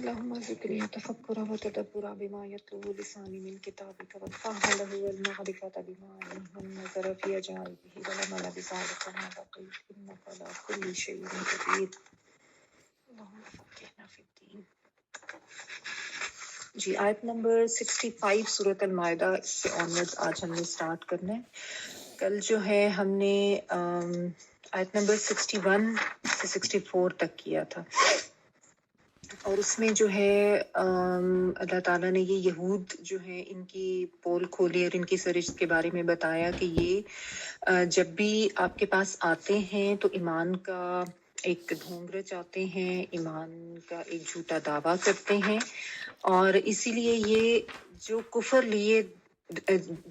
اللهم ذكري تفكرا وتدبرا بما يتلو لساني من كتابك والفهم له والمعرفة بما عليه والنظر في عجائبه والعمل بذلك ما بقيت إنك على كل شيء قدير اللهم فقهنا في الدين. جی آیت نمبر 65 سورۃ المائدہ، اس سے آنورڈ آج ہم نے سٹارٹ کرنا ہے۔ کل جو ہے ہم نے آیت نمبر 61 سے 64 تک کیا تھا، اور اس میں جو ہے اللہ تعالیٰ نے یہ یہود جو ہے ان کی پول کھولی اور ان کی سرشت کے بارے میں بتایا کہ یہ جب بھی آپ کے پاس آتے ہیں تو ایمان کا ایک ڈھونگ رچاتے ہیں، ایمان کا ایک جھوٹا دعویٰ کرتے ہیں، اور اسی لیے یہ جو کفر لیے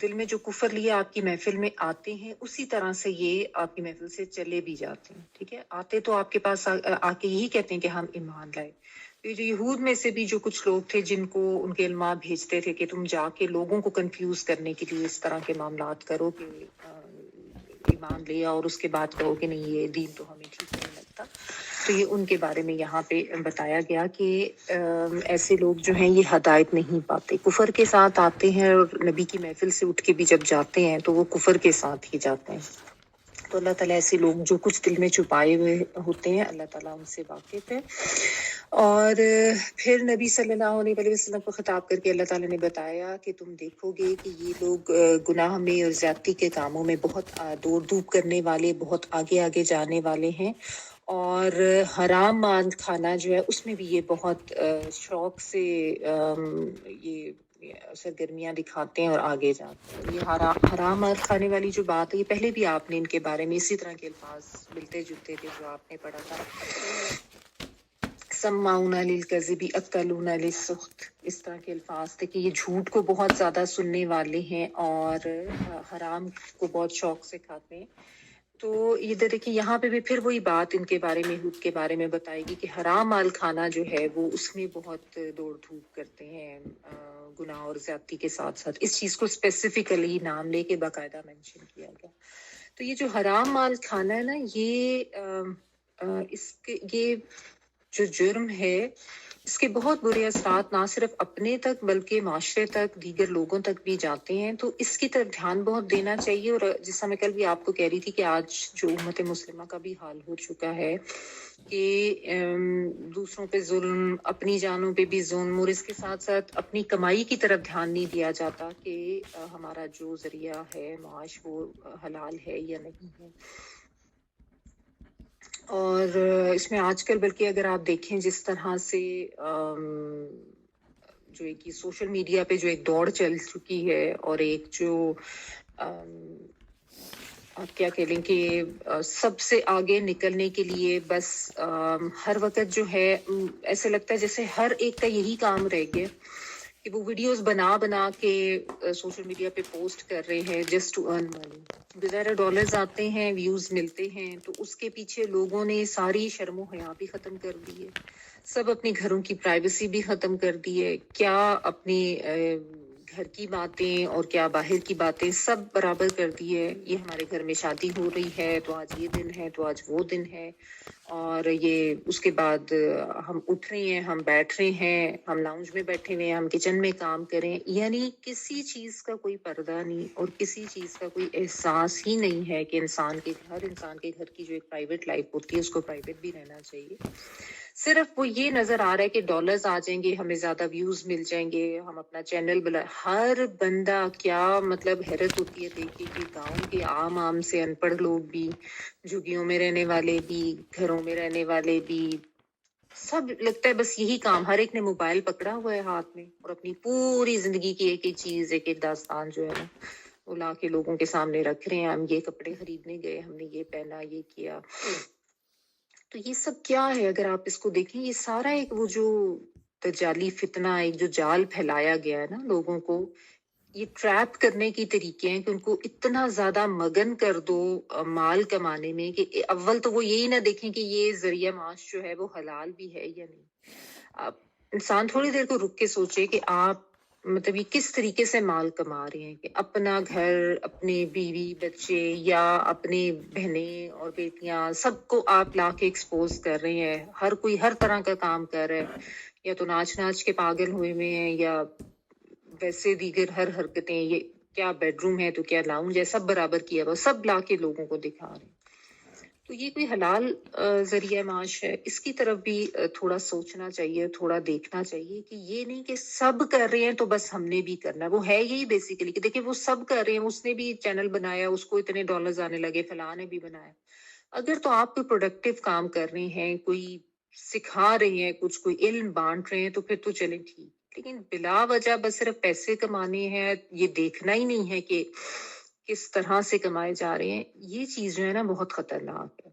دل میں جو کفر لیے آپ کی محفل میں آتے ہیں، اسی طرح سے یہ آپ کی محفل سے چلے بھی جاتے ہیں۔ ٹھیک ہے، آتے تو آپ کے پاس آ کے یہی کہتے ہیں کہ ہم ایمان لائے۔ یہ جو یہود میں سے بھی جو کچھ لوگ تھے جن کو ان کے علماء بھیجتے تھے کہ تم جا کے لوگوں کو کنفیوز کرنے کے لیے اس طرح کے معاملات کرو کہ ایمان لیا اور اس کے بعد کہو کہ نہیں یہ دین تو ہمیں ٹھیک نہیں لگتا، تو یہ ان کے بارے میں یہاں پہ بتایا گیا کہ ایسے لوگ جو ہیں یہ ہدایت نہیں پاتے، کفر کے ساتھ آتے ہیں اور نبی کی محفل سے اٹھ کے بھی جب جاتے ہیں تو وہ کفر کے ساتھ ہی جاتے ہیں۔ تو اللہ تعالیٰ ایسے لوگ جو کچھ دل میں چھپائے ہوئے ہوتے ہیں اللہ تعالیٰ ان سے واقف ہے۔ اور پھر نبی صلی اللہ علیہ وسلم کو خطاب کر کے اللہ تعالیٰ نے بتایا کہ تم دیکھو گے کہ یہ لوگ گناہ میں اور زیادتی کے کاموں میں بہت دوڑ دھوپ کرنے والے، بہت آگے آگے جانے والے ہیں، اور حرام مال کھانا جو ہے اس میں بھی یہ بہت شوق سے یہ سرگرمیاں دکھاتے ہیں اور آگے جاتے ہیں۔ یہ حرام مال کھانے والی جو بات ہے یہ پہلے بھی آپ نے ان کے بارے میں اسی طرح کے الفاظ ملتے جلتے تھے جو آپ نے پڑھا تھا، سماعون للکذب اکلون للسحت، اس طرح کے الفاظ تھے کہ یہ جھوٹ کو بہت زیادہ سننے والے ہیں اور حرام کو بہت شوق سے کھاتے ہیں۔ تو یہ دیکھیں یہاں پہ بھی پھر وہی بات ان کے بارے میں، یہود کے بارے میں بتائے گی کہ حرام مال کھانا جو ہے وہ اس میں بہت دوڑ دھوپ کرتے ہیں گناہ اور زیادتی کے ساتھ ساتھ۔ اس چیز کو اسپیسیفکلی نام لے کے باقاعدہ مینشن کیا گیا۔ تو یہ جو حرام مال کھانا ہے نا، یہ جو جرم ہے اس کے بہت برے اثرات نہ صرف اپنے تک بلکہ معاشرے تک، دیگر لوگوں تک بھی جاتے ہیں، تو اس کی طرف دھیان بہت دینا چاہیے۔ اور جیسا میں کل بھی آپ کو کہہ رہی تھی کہ آج جو امت مسلمہ کا بھی حال ہو چکا ہے کہ دوسروں پہ ظلم، اپنی جانوں پہ بھی ظلم، اور اس کے ساتھ ساتھ اپنی کمائی کی طرف دھیان نہیں دیا جاتا کہ ہمارا جو ذریعہ ہے معاش وہ حلال ہے یا نہیں ہے۔ اور اس میں آج کل بلکہ اگر آپ دیکھیں جس طرح سے جو ایک سوشل میڈیا پہ جو ایک دوڑ چل چکی ہے، اور ایک جو آپ کیا کہہ لیں کہ سب سے آگے نکلنے کے لیے بس ہر وقت جو ہے ایسے لگتا ہے جیسے ہر ایک کا یہی کام رہ گیا کہ وہ ویڈیوز بنا کے سوشل میڈیا پہ پوسٹ کر رہے ہیں جسٹ ٹو ارن منی۔ بظاہر ڈالرز آتے ہیں، ویوز ملتے ہیں، تو اس کے پیچھے لوگوں نے ساری شرم و حیا بھی ختم کر دی ہے، سب اپنے گھروں کی پرائیویسی بھی ختم کر دی ہے، کیا اپنی گھر کی باتیں اور کیا باہر کی باتیں سب برابر کر دی ہے۔ یہ ہمارے گھر میں شادی ہو رہی ہے تو آج یہ دن ہے، تو آج وہ دن ہے، اور یہ اس کے بعد ہم اٹھ رہے ہیں، ہم بیٹھ رہے ہیں، ہم لاؤنج میں بیٹھے ہوئے ہیں، ہم کچن میں کام کریں، یعنی کسی چیز کا کوئی پردہ نہیں اور کسی چیز کا کوئی احساس ہی نہیں ہے کہ ہر انسان کے گھر کی جو ایک پرائیویٹ لائف ہوتی ہے اس کو پرائیویٹ بھی رہنا چاہیے۔ صرف وہ یہ نظر آ رہا ہے کہ ڈالرز آ جائیں گے، ہمیں زیادہ ویوز مل جائیں گے، ہم اپنا چینل ہر بندہ کیا مطلب حیرت ہوتی ہے دیکھ کے کہ گاؤں کے عام سے ان پڑھ لوگ بھی، جھگیوں میں رہنے والے بھی، گھروں میں رہنے والے بھی، سب لگتا ہے بس یہی کام، ہر ایک نے موبائل پکڑا ہوا ہے ہاتھ میں اور اپنی پوری زندگی کی ایک ایک چیز، ایک ایک داستان جو ہے نا وہ لا کے لوگوں کے سامنے رکھ رہے ہیں۔ ہم یہ کپڑے خریدنے گئے، ہم نے یہ پہنا، یہ کیا۔ تو یہ سب کیا ہے اگر آپ اس کو دیکھیں، یہ سارا ایک وہ جو تجالی فتنہ، ایک جو جال پھیلایا گیا ہے نا لوگوں کو یہ ٹریپ کرنے کی طریقے ہیں کہ ان کو اتنا زیادہ مگن کر دو مال کمانے میں کہ اول تو وہ یہی نہ دیکھیں کہ یہ ذریعہ معاش جو ہے وہ حلال بھی ہے یا نہیں. آپ انسان تھوڑی دیر کو رک کے سوچے کہ آپ مطلب یہ کس طریقے سے مال کما رہے ہیں کہ اپنا گھر، اپنے بیوی بچے یا اپنے بہنیں اور بیٹیاں سب کو آپ لا کے ایکسپوز کر رہے ہیں. ہر کوئی ہر طرح کا کام کر رہا ہے، یا تو ناچ کے پاگل ہوئے میں ہیں یا ویسے دیگر ہر حرکتیں. یہ کیا بیڈ روم ہے تو کیا لاؤنج ہے، سب برابر کیا ہوا، سب لا کے لوگوں کو دکھا رہے ہیں. تو یہ کوئی حلال ذریعہ معاش ہے؟ اس کی طرف بھی تھوڑا سوچنا چاہیے، تھوڑا دیکھنا چاہیے کہ یہ نہیں کہ سب کر رہے ہیں تو بس ہم نے بھی کرنا ہے. وہ ہے یہی بیسیکلی کہ دیکھیں وہ سب کر رہے ہیں، اس نے بھی چینل بنایا، اس کو اتنے ڈالرز آنے لگے، فلاں نے بھی بنایا. اگر تو آپ کوئی پروڈکٹیو کام کر رہے ہیں، کوئی سکھا رہے ہیں، کچھ کوئی علم بانٹ رہے ہیں تو پھر تو چلیں ٹھیک. لیکن بلا وجہ بس صرف پیسے کمانے ہیں، یہ دیکھنا ہی نہیں ہے کہ کس طرح سے کمائے جا رہے ہیں، یہ چیز جو ہے نا بہت خطرناک ہے.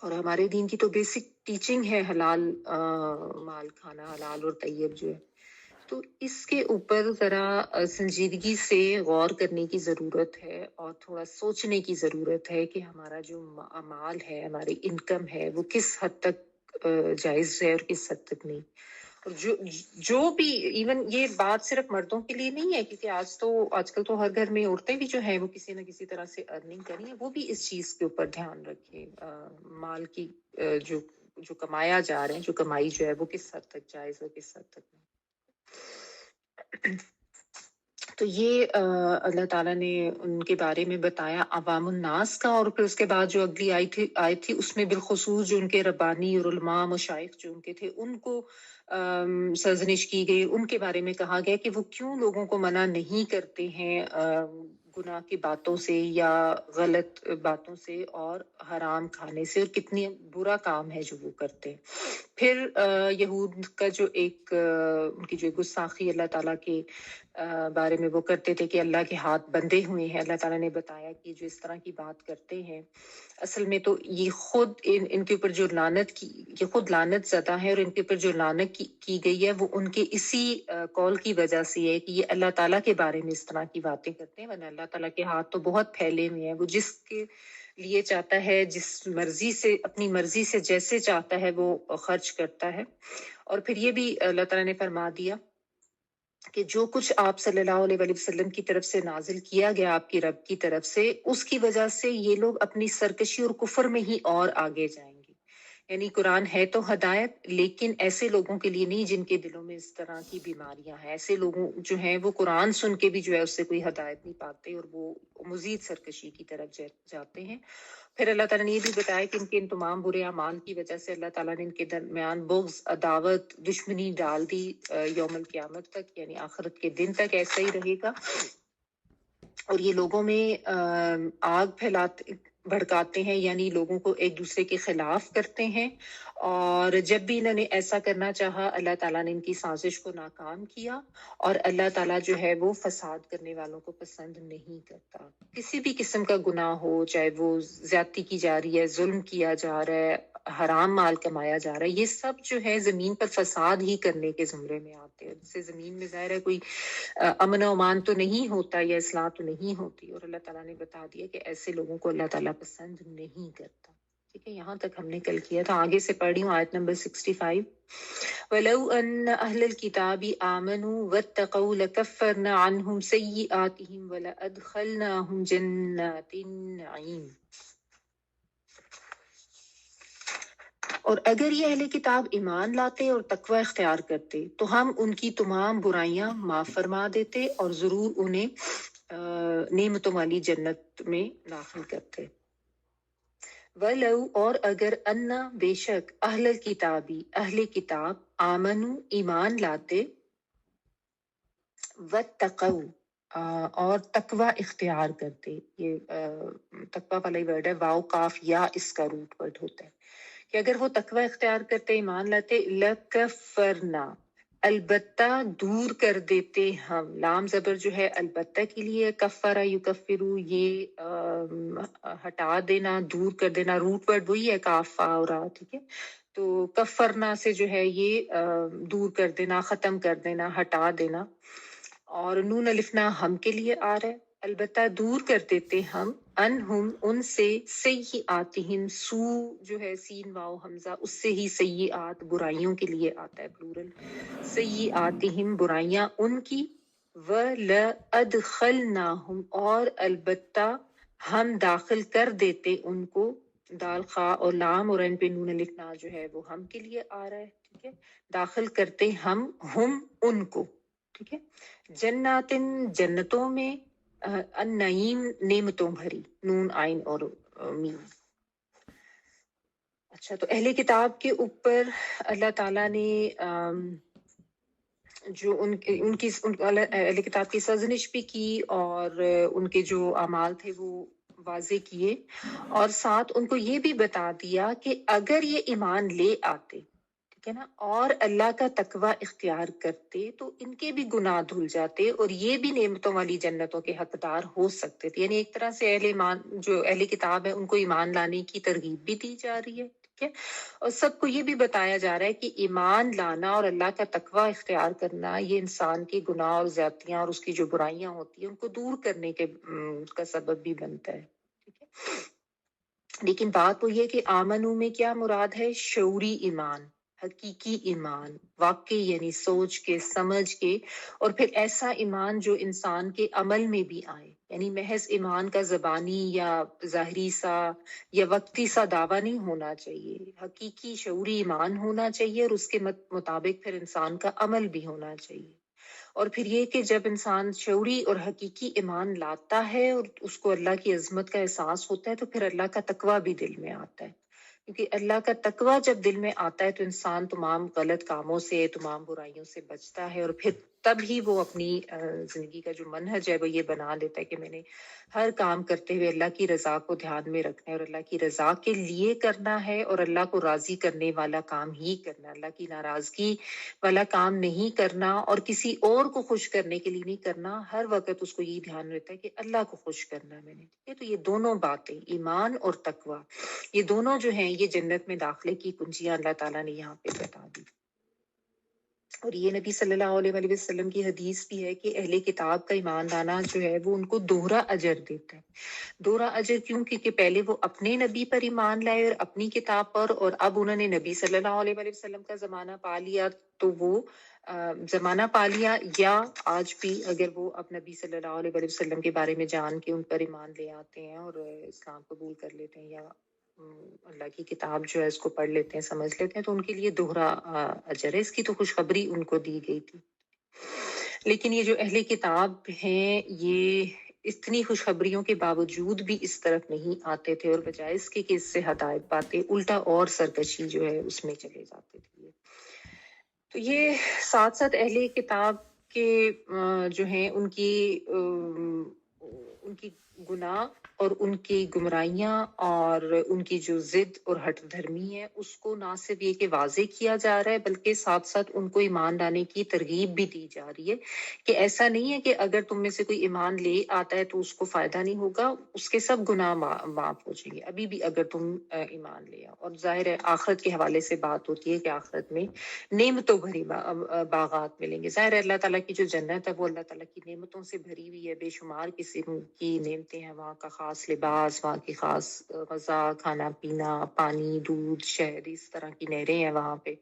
اور ہمارے دین کی تو بیسک ٹیچنگ ہے حلال مال کھانا، حلال اور طیب جو ہے. تو اس کے اوپر ذرا سنجیدگی سے غور کرنے کی ضرورت ہے اور تھوڑا سوچنے کی ضرورت ہے کہ ہمارا جو مال ہے، ہماری انکم ہے، وہ کس حد تک جائز ہے اور کس حد تک نہیں. اور جو بھی ایون یہ بات صرف مردوں کے لیے نہیں ہے، کیونکہ آج کل تو ہر گھر میں عورتیں بھی جو ہیں وہ کسی نہ کسی طرح سے ارننگ کری ہیں، وہ بھی اس چیز کے اوپر دھیان رکھیں. مال کی جو کمایا جا رہے ہیں، جو کمائی جو ہے وہ کس حد تک جائز ہے، کس حد تک نہیں. تو یہ اللہ تعالیٰ نے ان کے بارے میں بتایا عوام الناس کا. اور پھر اس کے بعد جو اگلی آئی تھی اس میں بالخصوص جو ان کے ربانی اور علماء مشائخ جو ان کے تھے ان کو سرزنش کی گئی. ان کے بارے میں کہا گیا کہ وہ کیوں لوگوں کو منع نہیں کرتے ہیں گناہ کی باتوں سے یا غلط باتوں سے اور حرام کھانے سے، اور کتنی برا کام ہے جو وہ کرتے ہیں. پھر یہود کا جو ایک ان کی جو گستاخی اللہ تعالیٰ کے بارے میں وہ کرتے تھے کہ اللہ کے ہاتھ بندھے ہوئے ہیں. اللہ تعالیٰ نے بتایا کہ جو اس طرح کی بات کرتے ہیں اصل میں تو یہ خود ان کے اوپر جو یہ خود لعنت زدہ ہے، اور ان کے اوپر جو لعنت کی گئی ہے وہ ان کے اسی قول کی وجہ سے ہے کہ یہ اللہ تعالیٰ کے بارے میں اس طرح کی باتیں کرتے ہیں. ورنہ اللہ تعالیٰ کے ہاتھ تو بہت پھیلے ہوئے ہیں، وہ جس کے لیے چاہتا ہے، جس مرضی سے، اپنی مرضی سے جیسے چاہتا ہے وہ خرچ کرتا ہے. اور پھر یہ بھی اللہ تعالیٰ نے فرما دیا کہ جو کچھ آپ صلی اللہ علیہ وسلم کی طرف سے نازل کیا گیا آپ کی رب کی طرف سے، اس کی وجہ سے یہ لوگ اپنی سرکشی اور کفر میں ہی اور آگے جائیں گے. یعنی قرآن ہے تو ہدایت، لیکن ایسے لوگوں کے لیے نہیں جن کے دلوں میں اس طرح کی بیماریاں ہیں. ایسے لوگوں جو ہیں وہ قرآن سن کے بھی جو ہے اس سے کوئی ہدایت نہیں پاتے اور وہ مزید سرکشی کی طرف جاتے ہیں. پھر اللہ تعالیٰ نے یہ بھی بتایا کہ ان تمام برے اعمال کی وجہ سے اللہ تعالیٰ نے ان کے درمیان بغض، عداوت، دشمنی ڈال دی یوم القیامت تک، یعنی آخرت کے دن تک ایسا ہی رہے گا. اور یہ لوگوں میں آگ بھڑکاتے ہیں، یعنی لوگوں کو ایک دوسرے کے خلاف کرتے ہیں. اور جب بھی انہوں نے ایسا کرنا چاہا اللہ تعالیٰ نے ان کی سازش کو ناکام کیا. اور اللہ تعالیٰ جو ہے وہ فساد کرنے والوں کو پسند نہیں کرتا. کسی بھی قسم کا گناہ ہو، چاہے وہ زیادتی کی جا رہی ہے، ظلم کیا جا رہا ہے، حرام مال کمایا جا رہا ہے، یہ سب جو ہے زمین پر فساد ہی کرنے کے زمرے میں آتے ہیں. جس سے زمین میں ظاہر ہے کوئی امن و امان تو نہیں ہوتا یا اصلاح تو نہیں ہوتی. اور اللہ تعالیٰ نے بتا دیا کہ ایسے لوگوں کو اللہ تعالیٰ پسند نہیں کرتا. ٹھیک ہے، یہاں تک ہم نے کل کیا تھا. آگے سے پڑھ رہی ہوں آیت نمبر 65. وَلَوْ أَنَّ أَهْلَ الْكِتَابِ آمَنُوا وَاتَّقَوْا لَكَفَّرْنَا عَنْهُمْ سَيِّئَاتِهِمْ وَلَأَدْخَلْنَاهُمْ جَنَّاتِ النَّعِيمِ. اور اگر یہ اہل کتاب ایمان لاتے اور تقوی اختیار کرتے تو ہم ان کی تمام برائیاں معاف فرما دیتے اور ضرور انہیں نعمتوں والی جنت میں داخل کرتے. وَلَوْ اور اگر اَنَّ بے شک اہل الکتابی اہل کتاب آمنو ایمان لاتے، وَاتَّقَوْا اور تقوی اختیار کرتے. یہ تقوی والا ہی ورڈ ہے، واو کاف یا اس کا روٹ ورڈ ہوتا ہے کہ اگر وہ تقوی اختیار کرتے، ایمان لاتے، لَكَفَّرْنَا البتہ دور کر دیتے ہم. لام زبر جو ہے البتہ کے لیے، کفرا یکفرو یہ ہٹا دینا، دور کر دینا. روٹ ورڈ وہی ہے کاف فا اور را. ٹھیک ہے، تو کفرنا سے جو ہے یہ دور کر دینا، ختم کر دینا، ہٹا دینا. اور نون الفنا ہم کے لیے آ رہا ہے، البتہ دور کر دیتے ہم انہم ان سے سیئاتہم، سو جو ہے سین واو حمزہ اس سے ہی سیئات برائیوں کے لیے آتا ہے پلورل، سیئاتہم برائیاں ان کی، وَلَأَدْخَلْنَاهُمْ اور البتہ ہم داخل کر دیتے ان کو، دال خا اور لام اور ان پہ نون لکھنا جو ہے وہ ہم کے لیے آ رہا ہے، ٹھیک ہے، داخل کرتے ہم ان کو، ٹھیک ہے، جناتن جنتوں میں، النعیم نعمتوں بھری، نون آئین اور میم۔ اچھا، تو اہل کتاب کے اوپر اللہ تعالیٰ نے جو اہل کتاب کی سرزنش بھی کی اور ان کے جو اعمال تھے وہ واضح کیے، اور ساتھ ان کو یہ بھی بتا دیا کہ اگر یہ ایمان لے آتے، ٹھیک ہے نا، اور اللہ کا تقوی اختیار کرتے تو ان کے بھی گناہ دھل جاتے اور یہ بھی نعمتوں والی جنتوں کے حقدار ہو سکتے تھے۔ یعنی ایک طرح سے اہل کتاب ہے ان کو ایمان لانے کی ترغیب بھی دی جا رہی ہے، ٹھیک ہے، اور سب کو یہ بھی بتایا جا رہا ہے کہ ایمان لانا اور اللہ کا تقوی اختیار کرنا یہ انسان کے گناہ اور زیادتیاں اور اس کی جو برائیاں ہوتی ہیں ان کو دور کرنے کا سبب بھی بنتا ہے، ٹھیک ہے۔ لیکن بات وہ یہ کہ آمنو میں کیا مراد ہے؟ شعوری ایمان، حقیقی ایمان، واقعی یعنی سوچ کے، سمجھ کے، اور پھر ایسا ایمان جو انسان کے عمل میں بھی آئے، یعنی محض ایمان کا زبانی یا ظاہری سا یا وقتی سا دعویٰ نہیں ہونا چاہیے، حقیقی شعوری ایمان ہونا چاہیے اور اس کے مطابق پھر انسان کا عمل بھی ہونا چاہیے۔ اور پھر یہ کہ جب انسان شعوری اور حقیقی ایمان لاتا ہے اور اس کو اللہ کی عظمت کا احساس ہوتا ہے تو پھر اللہ کا تقویٰ بھی دل میں آتا ہے، کیونکہ اللہ کا تقویٰ جب دل میں آتا ہے تو انسان تمام غلط کاموں سے، تمام برائیوں سے بچتا ہے، اور پھر تب ہی وہ اپنی زندگی کا جو منہج ہے وہ یہ بنا لیتا ہے کہ میں نے ہر کام کرتے ہوئے اللہ کی رضا کو دھیان میں رکھنا ہے اور اللہ کی رضا کے لیے کرنا ہے اور اللہ کو راضی کرنے والا کام ہی کرنا، اللہ کی ناراضگی والا کام نہیں کرنا اور کسی اور کو خوش کرنے کے لیے نہیں کرنا، ہر وقت اس کو یہ دھیان رہتا ہے کہ اللہ کو خوش کرنا ہے میں نے، ٹھیک ہے۔ تو یہ دونوں باتیں، ایمان اور تقویٰ، یہ دونوں جو ہیں یہ جنت میں داخلے کی کنجیاں اللہ تعالیٰ نے یہاں پہ بتا دی۔ اور یہ نبی صلی اللہ علیہ وآلہ وسلم کی حدیث بھی ہے کہ اہل کتاب کا ایمان لانا جو ہے وہ ان کو دوہرا اجر دیتا ہے۔ دوہرا اجر کیوں؟ کیونکہ پہلے وہ اپنے نبی پر ایمان لائے اور اپنی کتاب پر، اور اب انہوں نے نبی صلی اللہ علیہ وآلہ وسلم کا زمانہ پا لیا، تو وہ زمانہ پا لیا، یا آج بھی اگر وہ اب نبی صلی اللہ علیہ وآلہ وسلم کے بارے میں جان کے ان پر ایمان لے آتے ہیں اور اسلام قبول کر لیتے ہیں یا اللہ کی کتاب جو ہے اس کو پڑھ لیتے ہیں، سمجھ لیتے ہیں، تو ان کے لیے دوہرا اجر ہے۔ اس کی تو خوشخبری ان کو دی گئی تھی۔ لیکن یہ جو اہل کتاب ہیں یہ اتنی خوشخبریوں کے باوجود بھی اس طرف نہیں آتے تھے، اور بجائے اس کے کہ اس سے ہدایت پاتے الٹا اور سرکشی جو ہے اس میں چلے جاتے تھے۔ تو یہ ساتھ ساتھ اہل کتاب کے جو ہیں ان کی گناہ اور ان کی گمراہیاں اور ان کی جو ضد اور ہٹ دھرمی ہے اس کو نہ صرف یہ کہ واضح کیا جا رہا ہے بلکہ ساتھ ساتھ ان کو ایمان لانے کی ترغیب بھی دی جا رہی ہے کہ ایسا نہیں ہے کہ اگر تم میں سے کوئی ایمان لے آتا ہے تو اس کو فائدہ نہیں ہوگا، اس کے سب گناہ معاف ہو جائیں گے ابھی بھی اگر تم ایمان لے آؤ۔ اور ظاہر ہے آخرت کے حوالے سے بات ہوتی ہے کہ آخرت میں نعمتوں بھری باغات ملیں گے۔ ظاہر ہے اللہ تعالیٰ کی جو جنت ہے وہ اللہ تعالیٰ کی نعمتوں سے بھری ہوئی ہے، بے شمار قسم کی نعمتیں ہیں، وہاں کا خاص لباس، وہاں کی خاص غذا، کھانا پینا، پانی، دودھ، شہد، اس طرح کی نہریں ہیں وہاں پہ،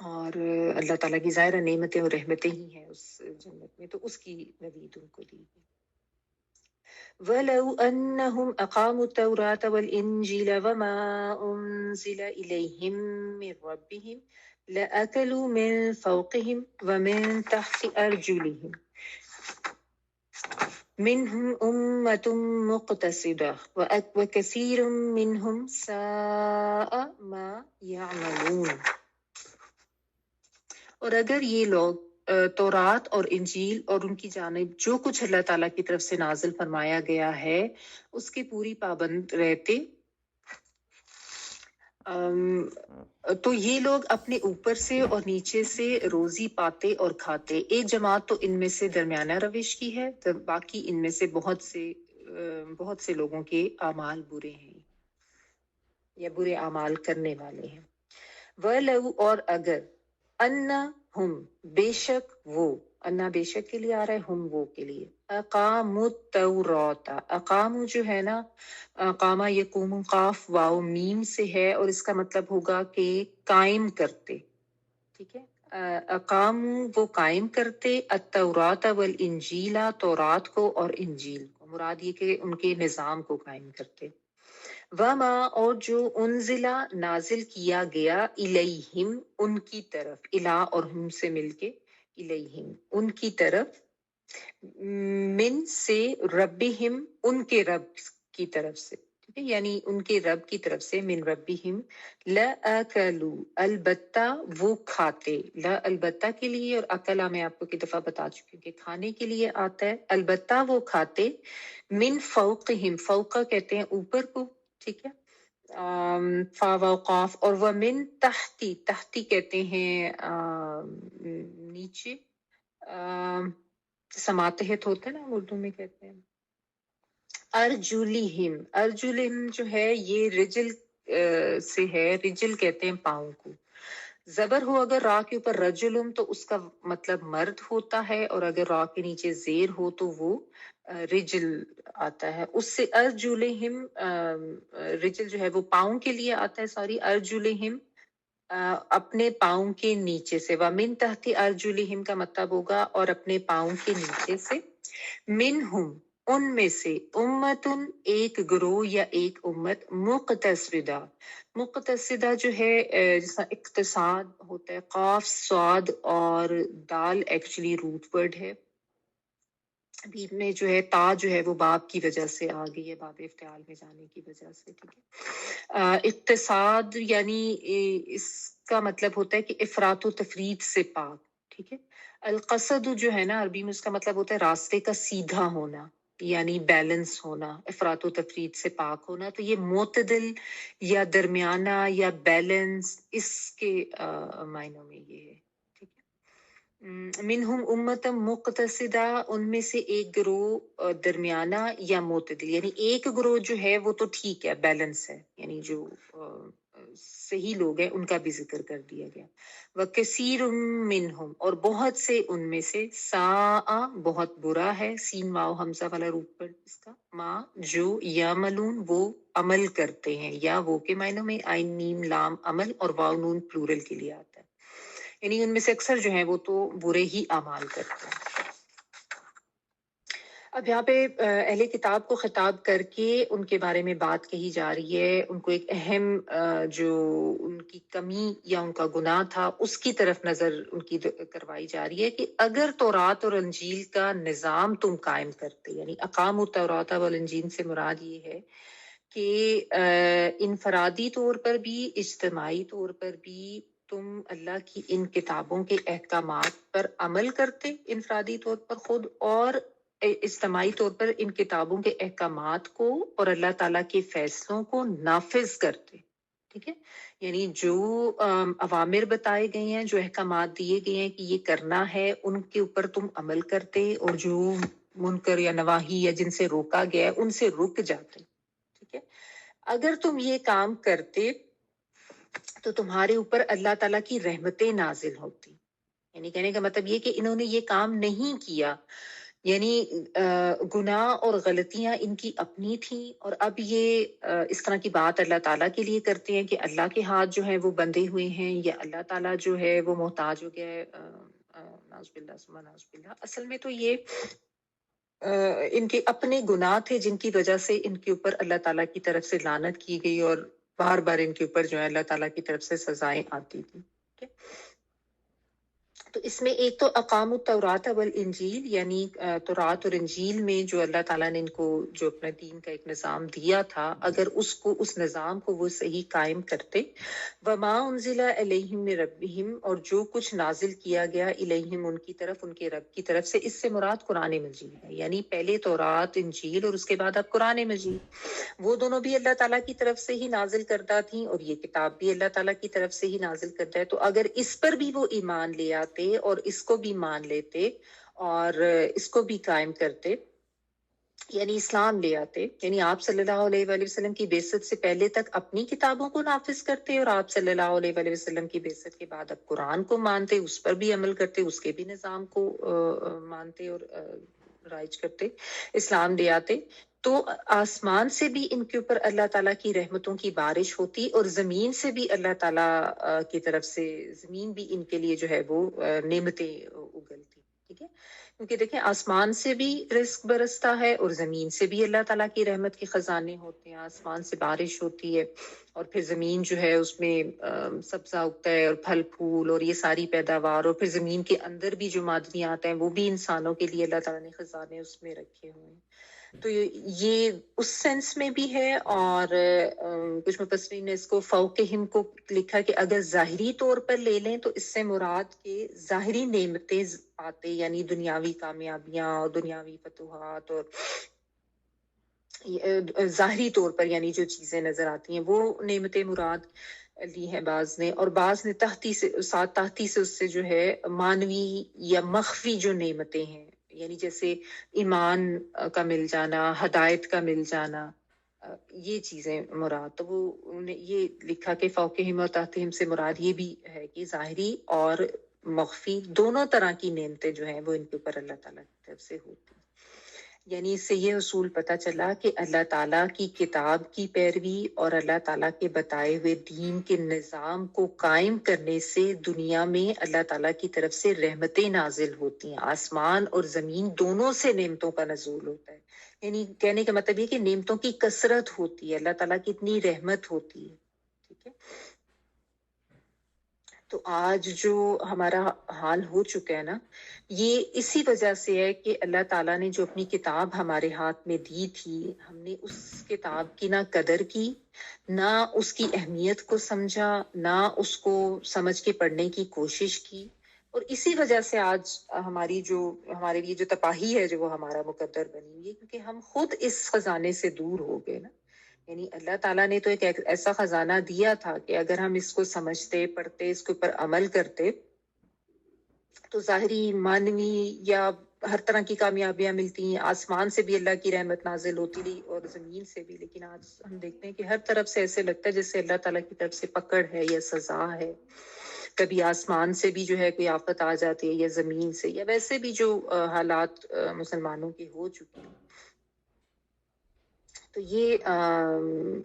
اور اللہ تعالیٰ کی ظاہر نعمتیں اور رحمتیں ہی ہیں اس جنت میں، تو اس کی نوید ان کو دی گئی۔ وَلَوْ أَنَّهُمْ أَقَامُوا التَّوْرَاةَ وَالْإِنْجِيلَ وَمَا أُنْزِلَ إِلَيْهِمْ مِنْ رَبِّهِمْ لَأَكَلُوا مِنْ فَوْقِهِمْ وَمِنْ تَحْتِ أَرْجُلِهِمْ مِنْهُمْ أُمَّةٌ مُقْتَصِدَةٌ وَكَثِيرٌ مِنْهُمْ سَاءَ مَا يَعْمَلُونَ۔ اور اگر یہ لوگ تورات اور انجیل اور ان کی جانب جو کچھ اللہ تعالیٰ کی طرف سے نازل فرمایا گیا ہے اس کے پوری پابند رہتے تو یہ لوگ اپنے اوپر سے اور نیچے سے روزی پاتے اور کھاتے۔ ایک جماعت تو ان میں سے درمیانہ روش کی ہے، باقی ان میں سے بہت سے لوگوں کے اعمال برے ہیں یا برے اعمال کرنے والے ہیں۔ وَلَوْ اور اگر، اَنَّ ہم بے شک وہ، انا بے شک کے لیے آ رہا ہے، ہم وہ کے لیے، اقاموا التوراۃ، اقامو جو ہے نا، قامہ یقوم قاف واو میم سے ہے، اور اس کا مطلب ہوگا کہ قائم کرتے، ٹھیک ہے، اقامو وہ قائم کرتے، التوراۃ والانجیل تورات کو اور انجیل کو، مراد یہ کہ ان کے نظام کو قائم کرتے، وما اور جو انزلہ نازل کیا گیا الیہم ان کی طرف، الہ اور ہم سے مل کے الیہم ان کی طرف، من سے ربہم ان کے رب کی طرف سے، ٹھیک ہے، یعنی ان کے رب کی طرف سے، من ربہم لَأَكَلُوا البتہ وہ کھاتے، لا البتہ کے لیے اور اکلا میں آپ کو کئی دفعہ بتا چکی ہوں کہ کھانے کے لیے آتا ہے، البتہ وہ کھاتے، من فوقہم، فوقہ کہتے ہیں اوپر کو، ٹھیک ہے، فا و قاف، اور وہ من تحتی، تحتی کہتے ہیں نیچے، سماتحت ہوتا ہے نا اردو میں کہتے ہیں، ارجلہم، ارجلہم جو ہے یہ رجل سے ہے، رجل کہتے ہیں پاؤں کو، زبر ہو اگر را کے اوپر رجلم تو اس کا مطلب مرد ہوتا ہے، اور اگر را کے نیچے زیر ہو تو وہ رجل آتا ہے، اس سے ارجلہم، رجل جو ہے وہ پاؤں کے لیے آتا ہے، سوری، ارجلہم اپنے پاؤں کے نیچے سے، ومن تحت ارجلہم کا مطلب ہوگا اور اپنے پاؤں کے نیچے سے، منہم ان میں سے، امتن ایک گروہ یا ایک امت، مقتصدہ، مقتصدہ جو ہے جس طرح اقتصاد ہوتا ہے، قاف صاد اور دال ایکچولی روٹ ورڈ ہے، بیچ میں جو ہے تا جو ہے وہ باب کی وجہ سے آ گئی ہے، باب افتعال میں جانے کی وجہ سے، ٹھیک ہے، اقتصاد یعنی اس کا مطلب ہوتا ہے کہ افراط و تفرید سے پاک، ٹھیک ہے، القصد جو ہے نا عربی میں اس کا مطلب ہوتا ہے راستے کا سیدھا ہونا، یعنی بیلنس ہونا، افراط و تفرید سے پاک ہونا، تو یہ معتدل یا درمیانہ یا بیلنس اس کے معنوں میں یہ ہے، ٹھیک ہے، منہم امتم مقتصدہ ان میں سے ایک گروہ درمیانہ یا معتدل، یعنی ایک گروہ جو ہے وہ تو ٹھیک ہے، بیلنس ہے، یعنی جو صحیح لوگ ہیں ان کا بھی ذکر کر دیا گیا، وکثیر منہم اور بہت سے ان میں سے، ساء بہت برا ہے، سین واو حمزہ والا روپ پر اس کا، ما جو یعملون وہ عمل کرتے ہیں، یا وہ کے معنوں میں عین میم لام عمل اور واو نون پلورل کے لیے آتا ہے، یعنی ان میں سے اکثر جو ہیں وہ تو برے ہی اعمال کرتے ہیں۔ اب یہاں پہ اہل کتاب کو خطاب کر کے ان کے بارے میں بات کہی جا رہی ہے، ان کو ایک اہم جو ان کی کمی یا ان کا گناہ تھا اس کی طرف نظر ان کی کروائی جا رہی ہے، کہ اگر تورات اور انجیل کا نظام تم قائم کرتے، یعنی اقام التورات والانجیل سے مراد یہ ہے کہ انفرادی طور پر بھی اجتماعی طور پر بھی تم اللہ کی ان کتابوں کے احکامات پر عمل کرتے، انفرادی طور پر خود، اور اجتماعی طور پر ان کتابوں کے احکامات کو اور اللہ تعالیٰ کے فیصلوں کو نافذ کرتے، ٹھیک ہے، یعنی جو اوامر بتائے گئے ہیں، جو احکامات دیے گئے ہیں کہ یہ کرنا ہے، ان کے اوپر تم عمل کرتے، اور جو منکر یا نواہی یا جن سے روکا گیا ہے ان سے رک جاتے، ٹھیک ہے، اگر تم یہ کام کرتے تو تمہارے اوپر اللہ تعالیٰ کی رحمتیں نازل ہوتی، یعنی کہنے کا مطلب یہ کہ انہوں نے یہ کام نہیں کیا، یعنی گناہ اور غلطیاں ان کی اپنی تھیں، اور اب یہ اس طرح کی بات اللہ تعالیٰ کے لیے کرتے ہیں کہ اللہ کے ہاتھ جو ہے وہ بندھے ہوئے ہیں، یا اللہ تعالیٰ جو ہے وہ محتاج ہو گیا ہے، نعوذ باللہ ثم نعوذ باللہ، اصل میں تو یہ ان کے اپنے گناہ تھے جن کی وجہ سے ان کے اوپر اللہ تعالیٰ کی طرف سے لعنت کی گئی، اور بار بار ان کے اوپر جو ہے اللہ تعالیٰ کی طرف سے سزائیں آتی تھی، ٹھیک ہے؟ تو اس میں ایک تو اقام التورات والانجیل، یعنی تورات اور انجیل میں جو اللہ تعالیٰ نے ان کو جو اپنا دین کا ایک نظام دیا تھا، اگر اس نظام کو وہ صحیح قائم کرتے، وما انزل الیہم من ربہم اور جو کچھ نازل کیا گیا الیہم ان کی طرف، ان کے رب کی طرف سے، اس سے مراد قرآن مجید ہے، یعنی پہلے تورات انجیل اور اس کے بعد اب قرآن مجید، وہ دونوں بھی اللہ تعالیٰ کی طرف سے ہی نازل کردہ تھیں، اور یہ کتاب بھی اللہ تعالیٰ کی طرف سے ہی نازل کردہ ہے، تو اگر اس پر بھی وہ ایمان لے آتے اور اس کو بھی مان لیتے اور اس کو بھی قائم کرتے، یعنی اسلام لے آتے، یعنی آپ صلی اللہ علیہ وآلہ وسلم کی بعثت سے پہلے تک اپنی کتابوں کو نافذ کرتے، اور آپ صلی اللہ علیہ وآلہ وسلم کی بعثت کے بعد اب قرآن کو مانتے، اس پر بھی عمل کرتے، اس کے بھی نظام کو مانتے اور رائج کرتے، اسلام لے آتے، تو آسمان سے بھی ان کے اوپر اللہ تعالیٰ کی رحمتوں کی بارش ہوتی، اور زمین سے بھی اللہ تعالیٰ کی طرف سے زمین بھی ان کے لیے جو ہے وہ نعمتیں اگلتی، ٹھیک ہے؟ کیونکہ دیکھیں آسمان سے بھی رزق برستا ہے، اور زمین سے بھی اللہ تعالیٰ کی رحمت کے خزانے ہوتے ہیں، آسمان سے بارش ہوتی ہے، اور پھر زمین جو ہے اس میں سبزہ اگتا ہے، اور پھل پھول اور یہ ساری پیداوار، اور پھر زمین کے اندر بھی جو معدنیات ہیں وہ بھی انسانوں کے لیے اللہ تعالیٰ نے خزانے اس میں رکھے ہوئے ہیں۔ تو یہ اس سینس میں بھی ہے، اور کچھ مفسرین نے اس کو فوقہم کو لکھا کہ اگر ظاہری طور پر لے لیں تو اس سے مراد کے ظاہری نعمتیں آتے، یعنی دنیاوی کامیابیاں اور دنیاوی فتوحات، اور ظاہری طور پر یعنی جو چیزیں نظر آتی ہیں وہ نعمتیں مراد لی ہیں بعض نے، اور بعض نے تحتی سے اس سے جو ہے مانوی یا مخفی جو نعمتیں ہیں، یعنی جیسے ایمان کا مل جانا، ہدایت کا مل جانا، یہ چیزیں مراد۔ تو وہ انہوں نے یہ لکھا کہ فوقہم اور تحتہم سے مراد یہ بھی ہے کہ ظاہری اور مخفی دونوں طرح کی نعمتیں جو ہیں وہ ان کے اوپر اللہ تعالیٰ کی طرف سے ہوتی ہیں۔ یعنی اس سے یہ اصول پتہ چلا کہ اللہ تعالیٰ کی کتاب کی پیروی اور اللہ تعالیٰ کے بتائے ہوئے دین کے نظام کو قائم کرنے سے دنیا میں اللہ تعالیٰ کی طرف سے رحمتیں نازل ہوتی ہیں، آسمان اور زمین دونوں سے نعمتوں کا نزول ہوتا ہے۔ یعنی کہنے کا مطلب یہ کہ نعمتوں کی کثرت ہوتی ہے، اللہ تعالیٰ کی اتنی رحمت ہوتی ہے، ٹھیک ہے؟ تو آج جو ہمارا حال ہو چکا ہے نا، یہ اسی وجہ سے ہے کہ اللہ تعالیٰ نے جو اپنی کتاب ہمارے ہاتھ میں دی تھی، ہم نے اس کتاب کی نہ قدر کی، نہ اس کی اہمیت کو سمجھا، نہ اس کو سمجھ کے پڑھنے کی کوشش کی، اور اسی وجہ سے آج ہمارے لیے جو تباہی ہے جو وہ ہمارا مقدر بنی ہوئی ہے، کیونکہ ہم خود اس خزانے سے دور ہو گئے نا۔ یعنی اللہ تعالیٰ نے تو ایک ایسا خزانہ دیا تھا کہ اگر ہم اس کو سمجھتے، پڑھتے، اس کے اوپر عمل کرتے تو ظاہری، مانوی یا ہر طرح کی کامیابیاں ملتی ہیں، آسمان سے بھی اللہ کی رحمت نازل ہوتی رہی اور زمین سے بھی۔ لیکن آج ہم دیکھتے ہیں کہ ہر طرف سے ایسے لگتا ہے جیسے اللہ تعالیٰ کی طرف سے پکڑ ہے یا سزا ہے، کبھی آسمان سے بھی جو ہے کوئی آفت آ جاتی ہے، یا زمین سے، یا ویسے بھی جو حالات مسلمانوں کے ہو چکے ہیں۔ تو یہ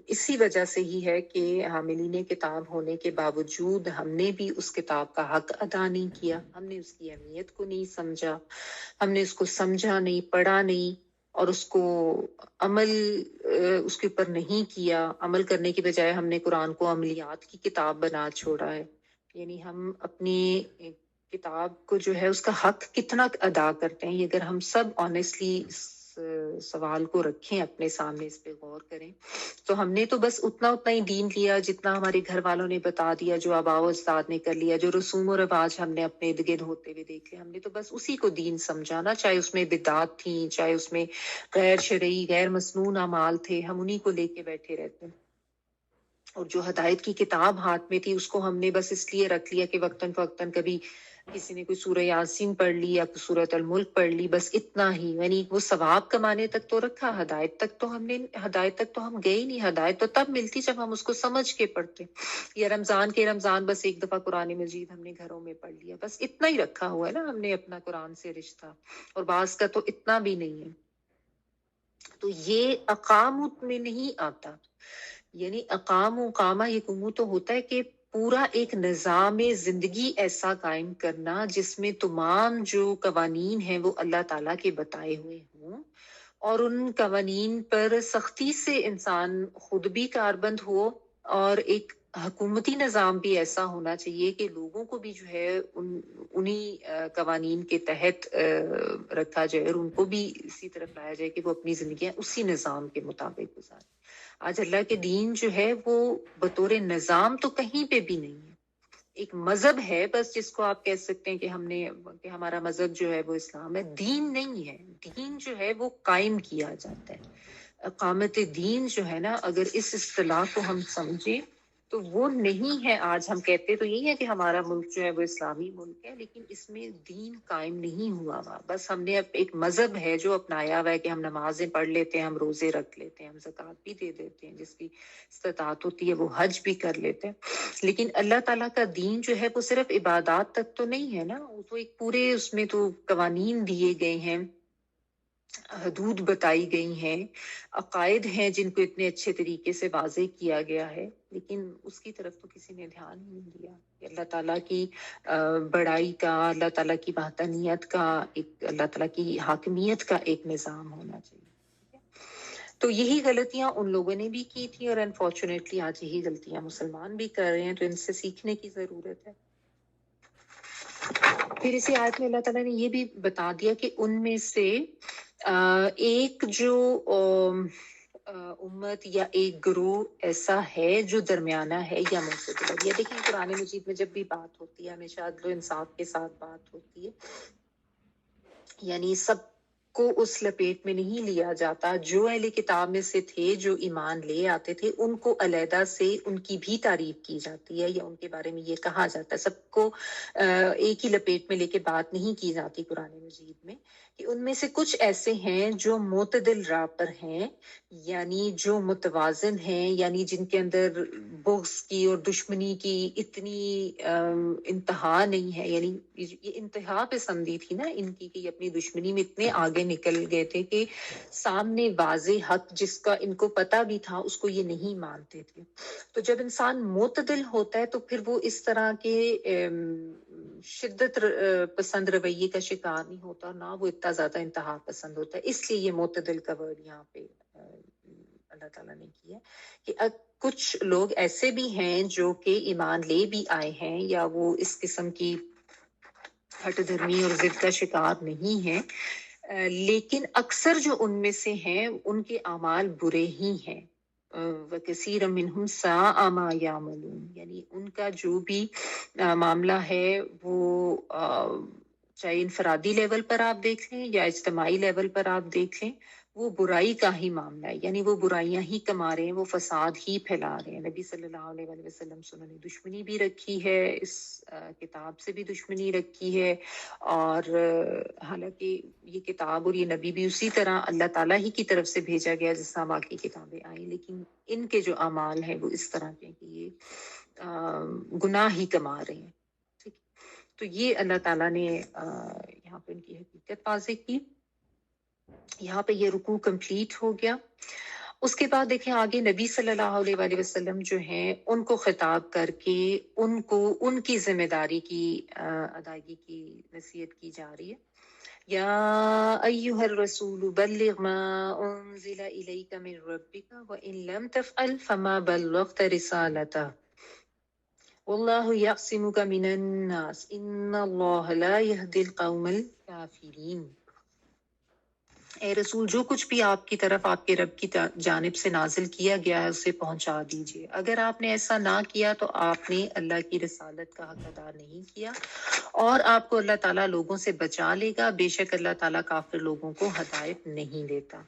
اسی وجہ سے ہی ہے کہ حاملین کتاب ہونے کے باوجود ہم نے بھی اس کتاب کا حق ادا نہیں کیا، ہم نے اس کی اہمیت کو نہیں سمجھا، ہم نے اس کو سمجھا نہیں، پڑھا نہیں، اور اس کو عمل اس کے اوپر نہیں کیا۔ عمل کرنے کی بجائے ہم نے قرآن کو عملیات کی کتاب بنا چھوڑا ہے۔ یعنی ہم اپنی کتاب کو جو ہے اس کا حق کتنا ادا کرتے ہیں، یہ اگر ہم سب آنیسٹلی سوال کو رکھیں اپنے سامنے، اس پہ غور کریں، تو ہم نے تو بس اتنا ہی دین لیا جتنا ہمارے گھر والوں نے بتا دیا، جو آباء و اجداد نے کر لیا، جو رسوم و رواج ہم نے اپنے ارد گرد ہوتے ہوئے دیکھ لیا، ہم نے تو بس اسی کو دین سمجھا نا، چاہے اس میں بدعات تھیں، چاہے اس میں غیر شرعی، غیر مسنون اعمال تھے، ہم انہی کو لے کے بیٹھے رہتے ہیں۔ اور جو ہدایت کی کتاب ہاتھ میں تھی اس کو ہم نے بس اس لیے رکھ لیا کہ وقتاً فوقتاً کبھی کسی نے کوئی سورہ یاسین پڑھ لی یا سورۃ الملک پڑھ لی، بس اتنا ہی، یعنی وہ ثواب کمانے تک تو رکھا، ہدایت تک تو ہم گئے ہی نہیں۔ ہدایت تو تب ملتی جب ہم اس کو سمجھ کے پڑھتے، یا رمضان بس ایک دفعہ قرآن مجید ہم نے گھروں میں پڑھ لیا، بس اتنا ہی رکھا ہوا ہے نا ہم نے اپنا قرآن سے رشتہ، اور بعض کا تو اتنا بھی نہیں ہے۔ تو یہ اقامت میں نہیں آتا، یعنی اقامہ یقومو تو ہوتا ہے کہ پورا ایک نظام زندگی ایسا قائم کرنا جس میں تمام جو قوانین ہیں وہ اللہ تعالیٰ کے بتائے ہوئے ہوں، اور ان قوانین پر سختی سے انسان خود بھی کاربند ہو، اور ایک حکومتی نظام بھی ایسا ہونا چاہیے کہ لوگوں کو بھی جو ہے انہی قوانین کے تحت رکھا جائے، اور ان کو بھی اسی طرف لایا جائے کہ وہ اپنی زندگیاں اسی نظام کے مطابق گزاریں۔ آج اللہ کے دین جو ہے وہ بطور نظام تو کہیں پہ بھی نہیں ہے، ایک مذہب ہے بس، جس کو آپ کہہ سکتے ہیں کہ ہمارا مذہب جو ہے وہ اسلام ہے، دین نہیں ہے۔ دین جو ہے وہ قائم کیا جاتا ہے۔ اقامت دین جو ہے نا، اگر اس اصطلاح کو ہم سمجھیں تو وہ نہیں ہے. آج ہم کہتے تو یہی ہے کہ ہمارا ملک جو ہے وہ اسلامی ملک ہے، لیکن اس میں دین قائم نہیں ہوا ہوا. بس ہم نے اب ایک مذہب ہے جو اپنایا ہوا ہے کہ ہم نمازیں پڑھ لیتے ہیں، ہم روزے رکھ لیتے ہیں، ہم زکوٰۃ بھی دے دیتے ہیں، جس کی استطاعت ہوتی ہے وہ حج بھی کر لیتے ہیں. لیکن اللہ تعالیٰ کا دین جو ہے وہ صرف عبادات تک تو نہیں ہے نا، وہ تو ایک پورے اس میں تو قوانین دیے گئے ہیں، حدود بتائی گئی ہیں، عقائد ہیں جن کو اتنے اچھے طریقے سے واضح کیا گیا ہے، لیکن اس کی طرف تو کسی نے دھیان ہی نہیں دیا کہ اللہ تعالیٰ کی بڑائی کا، اللہ تعالیٰ کی وحدانیت کا، ایک اللہ تعالیٰ کی حاکمیت کا ایک نظام ہونا چاہیے. تو یہی غلطیاں ان لوگوں نے بھی کی تھی، اور انفارچونیٹلی آج یہی غلطیاں مسلمان بھی کر رہے ہیں، تو ان سے سیکھنے کی ضرورت ہے. پھر اسی آیت میں اللہ تعالیٰ نے یہ بھی بتا دیا کہ ان میں سے ایک جو امت یا ایک گروہ ایسا ہے جو درمیانہ ہے یا معتدل. یہ دیکھیں قرآن مجید میں جب بھی بات ہوتی ہے ہمیشہ عدل و انصاف کے ساتھ بات ہوتی ہے، یعنی سب کو اس لپیٹ میں نہیں لیا جاتا. جو اہل کتاب میں سے تھے جو ایمان لے آتے تھے ان کو علیحدہ سے ان کی بھی تعریف کی جاتی ہے، یا ان کے بارے میں یہ کہا جاتا ہے. سب کو ایک ہی لپیٹ میں لے کے بات نہیں کی جاتی قرآن مجید میں، کہ ان میں سے کچھ ایسے ہیں جو معتدل راہ پر ہیں، یعنی جو متوازن ہیں، یعنی جن کے اندر بغض کی اور دشمنی کی اتنی انتہا نہیں ہے. یعنی یہ انتہا پسندی تھی نا ان کی، کہ یہ اپنی دشمنی میں اتنے آگے نکل گئے تھے کہ سامنے واضح حق جس کا ان کو پتہ بھی تھا اس کو یہ نہیں مانتے تھے. تو جب انسان معتدل ہوتا ہے تو پھر وہ اس طرح کے شدت پسند رویے کا شکار نہیں ہوتا، نہ وہ اتنا زیادہ انتہا پسند ہوتا ہے. اس لیے یہ معتدل کا ورڈ یہاں پہ اللہ تعالیٰ نے کیا کہ کچھ لوگ ایسے بھی ہیں جو کہ ایمان لے بھی آئے ہیں، یا وہ اس قسم کی ہٹ دھرمی اور ضد کا شکار نہیں ہے، لیکن اکثر جو ان میں سے ہیں ان کے اعمال برے ہی ہیں. وَكَثِيرًا مِّنْهُمْ سَاءَ مَا يَعْمَلُونَ، یعنی ان کا جو بھی معاملہ ہے وہ چاہے انفرادی لیول پر آپ دیکھ لیں یا اجتماعی لیول پر آپ دیکھ لیں، وہ برائی کا ہی معاملہ ہے. یعنی وہ برائیاں ہی کما رہے ہیں، وہ فساد ہی پھیلا رہے ہیں. نبی صلی اللہ علیہ وآلہ وسلم سے انہوں نے دشمنی بھی رکھی ہے، اس کتاب سے بھی دشمنی رکھی ہے، اور حالانکہ یہ کتاب اور یہ نبی بھی اسی طرح اللہ تعالیٰ ہی کی طرف سے بھیجا گیا جس طرح باقی کتابیں آئیں، لیکن ان کے جو اعمال ہیں وہ اس طرح کے کہ یہ گناہ ہی کما رہے ہیں. ٹھیک، تو یہ اللہ تعالیٰ نے یہاں پہ ان کی حقیقت واضح کی. یہاں پہ یہ رکوع کمپلیٹ ہو گیا. اس کے بعد دیکھیں آگے نبی صلی اللہ علیہ وآلہ وسلم جو ہیں ان کو خطاب کر کے ان کو ان کی ذمہ داری کی ادائیگی کی نصیحت کی جا رہی ہے. یا ایھا الرسول بلغ ما انزل الیک من ربک وان لم تفعل فما بلغت رسالته واللہ یعصمک من الناس ان اللہ لا یہدی القوم الکافرین. اے رسول جو کچھ بھی آپ کی طرف آپ کے رب کی جانب سے نازل کیا گیا ہے اسے پہنچا دیجیے. اگر آپ نے ایسا نہ کیا تو آپ نے اللہ کی رسالت کا حق ادا نہیں کیا، اور آپ کو اللہ تعالیٰ لوگوں سے بچا لے گا. بے شک اللہ تعالیٰ کافر لوگوں کو ہدایت نہیں دیتا.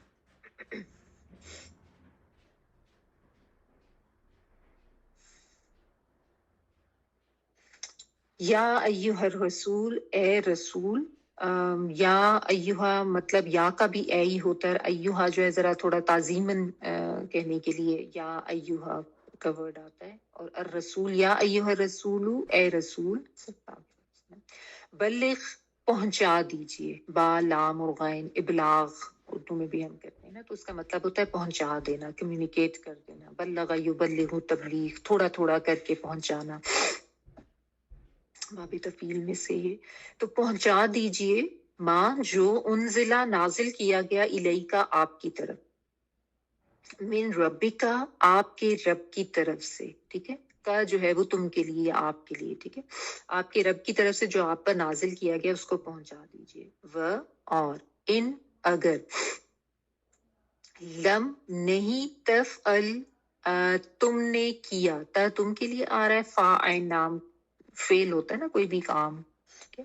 یا ایھا الرسول، اے رسول. یا ایھا مطلب یا کا بھی اے ہی ہوتا ہے، ایھا جو ہے ذرا تھوڑا تعظیماً کہنے کے لیے یا ایھا کا ورڈ آتا ہے. اور الرسول یا ایھا الرسول، اے رسول، بلغ پہنچا دیجیے، با لام اور غین ابلاغ اردو میں بھی ہم کہتے ہیں نا، تو اس کا مطلب ہوتا ہے پہنچا دینا، کمیونیکیٹ کر دینا. بلغ یبلغ تبلیغ، تھوڑا تھوڑا کر کے پہنچانا، باب تفعیل میں سے ہے. تو پہنچا دیجئے ماں جو انزلہ نازل کیا گیا الیکا آپ کی طرف، من ربکا آپ کے رب کی طرف سے. ٹھیک ہے، کا جو ہے وہ تم کے لیے، آپ کے لیے. ٹھیک ہے، آپ کے رب کی طرف سے جو آپ پر نازل کیا گیا اس کو پہنچا دیجئے. و اور ان اگر لم نہیں تفعل تم نے کیا، تا تم کے لیے آ رہا ہے، فاعل نام فیل ہوتا ہے نا کوئی بھی کام. ٹھیک ہے،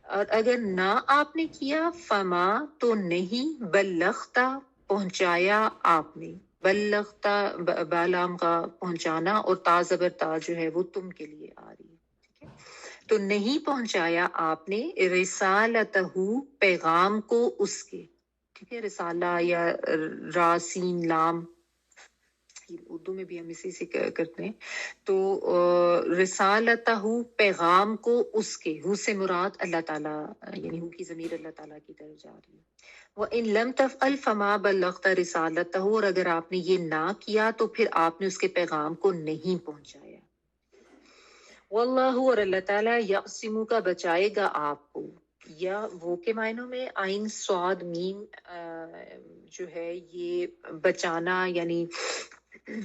اور اگر نہ آپ نے کیا، فما تو نہیں، بلغتا پہنچایا آپ نے، بلغتا بالام کا پہنچانا، اور تا زبر تا جو ہے وہ تم کے لیے آ رہی ہے، ٹھیک ہے؟ تو نہیں پہنچایا آپ نے رسالتہ پیغام کو اس کے، ٹھیک ہے؟ رسالہ یا را سین لام، اردو میں بھی ہم اسی سے کرتے ہیں. تو رسالتہ پیغام کو اس کے، ہو سے مراد اللہ تعالیٰ، یعنی ہو کی ضمیر اللہ تعالیٰ کی طرف جا رہی ہے. وَإِن لَمْ تَفْعَلْ فَمَا بَلَّغْتَ رِسَالَتَهُ، اور اگر آپ نے یہ نہ کیا تو پھر آپ نے اس کے پیغام کو نہیں پہنچایا. واللہ، اور اللہ تعالیٰ یعصمک کا بچائے گا آپ کو، یا وہ کے معنوں میں عین صاد میم جو ہے یہ بچانا، یعنی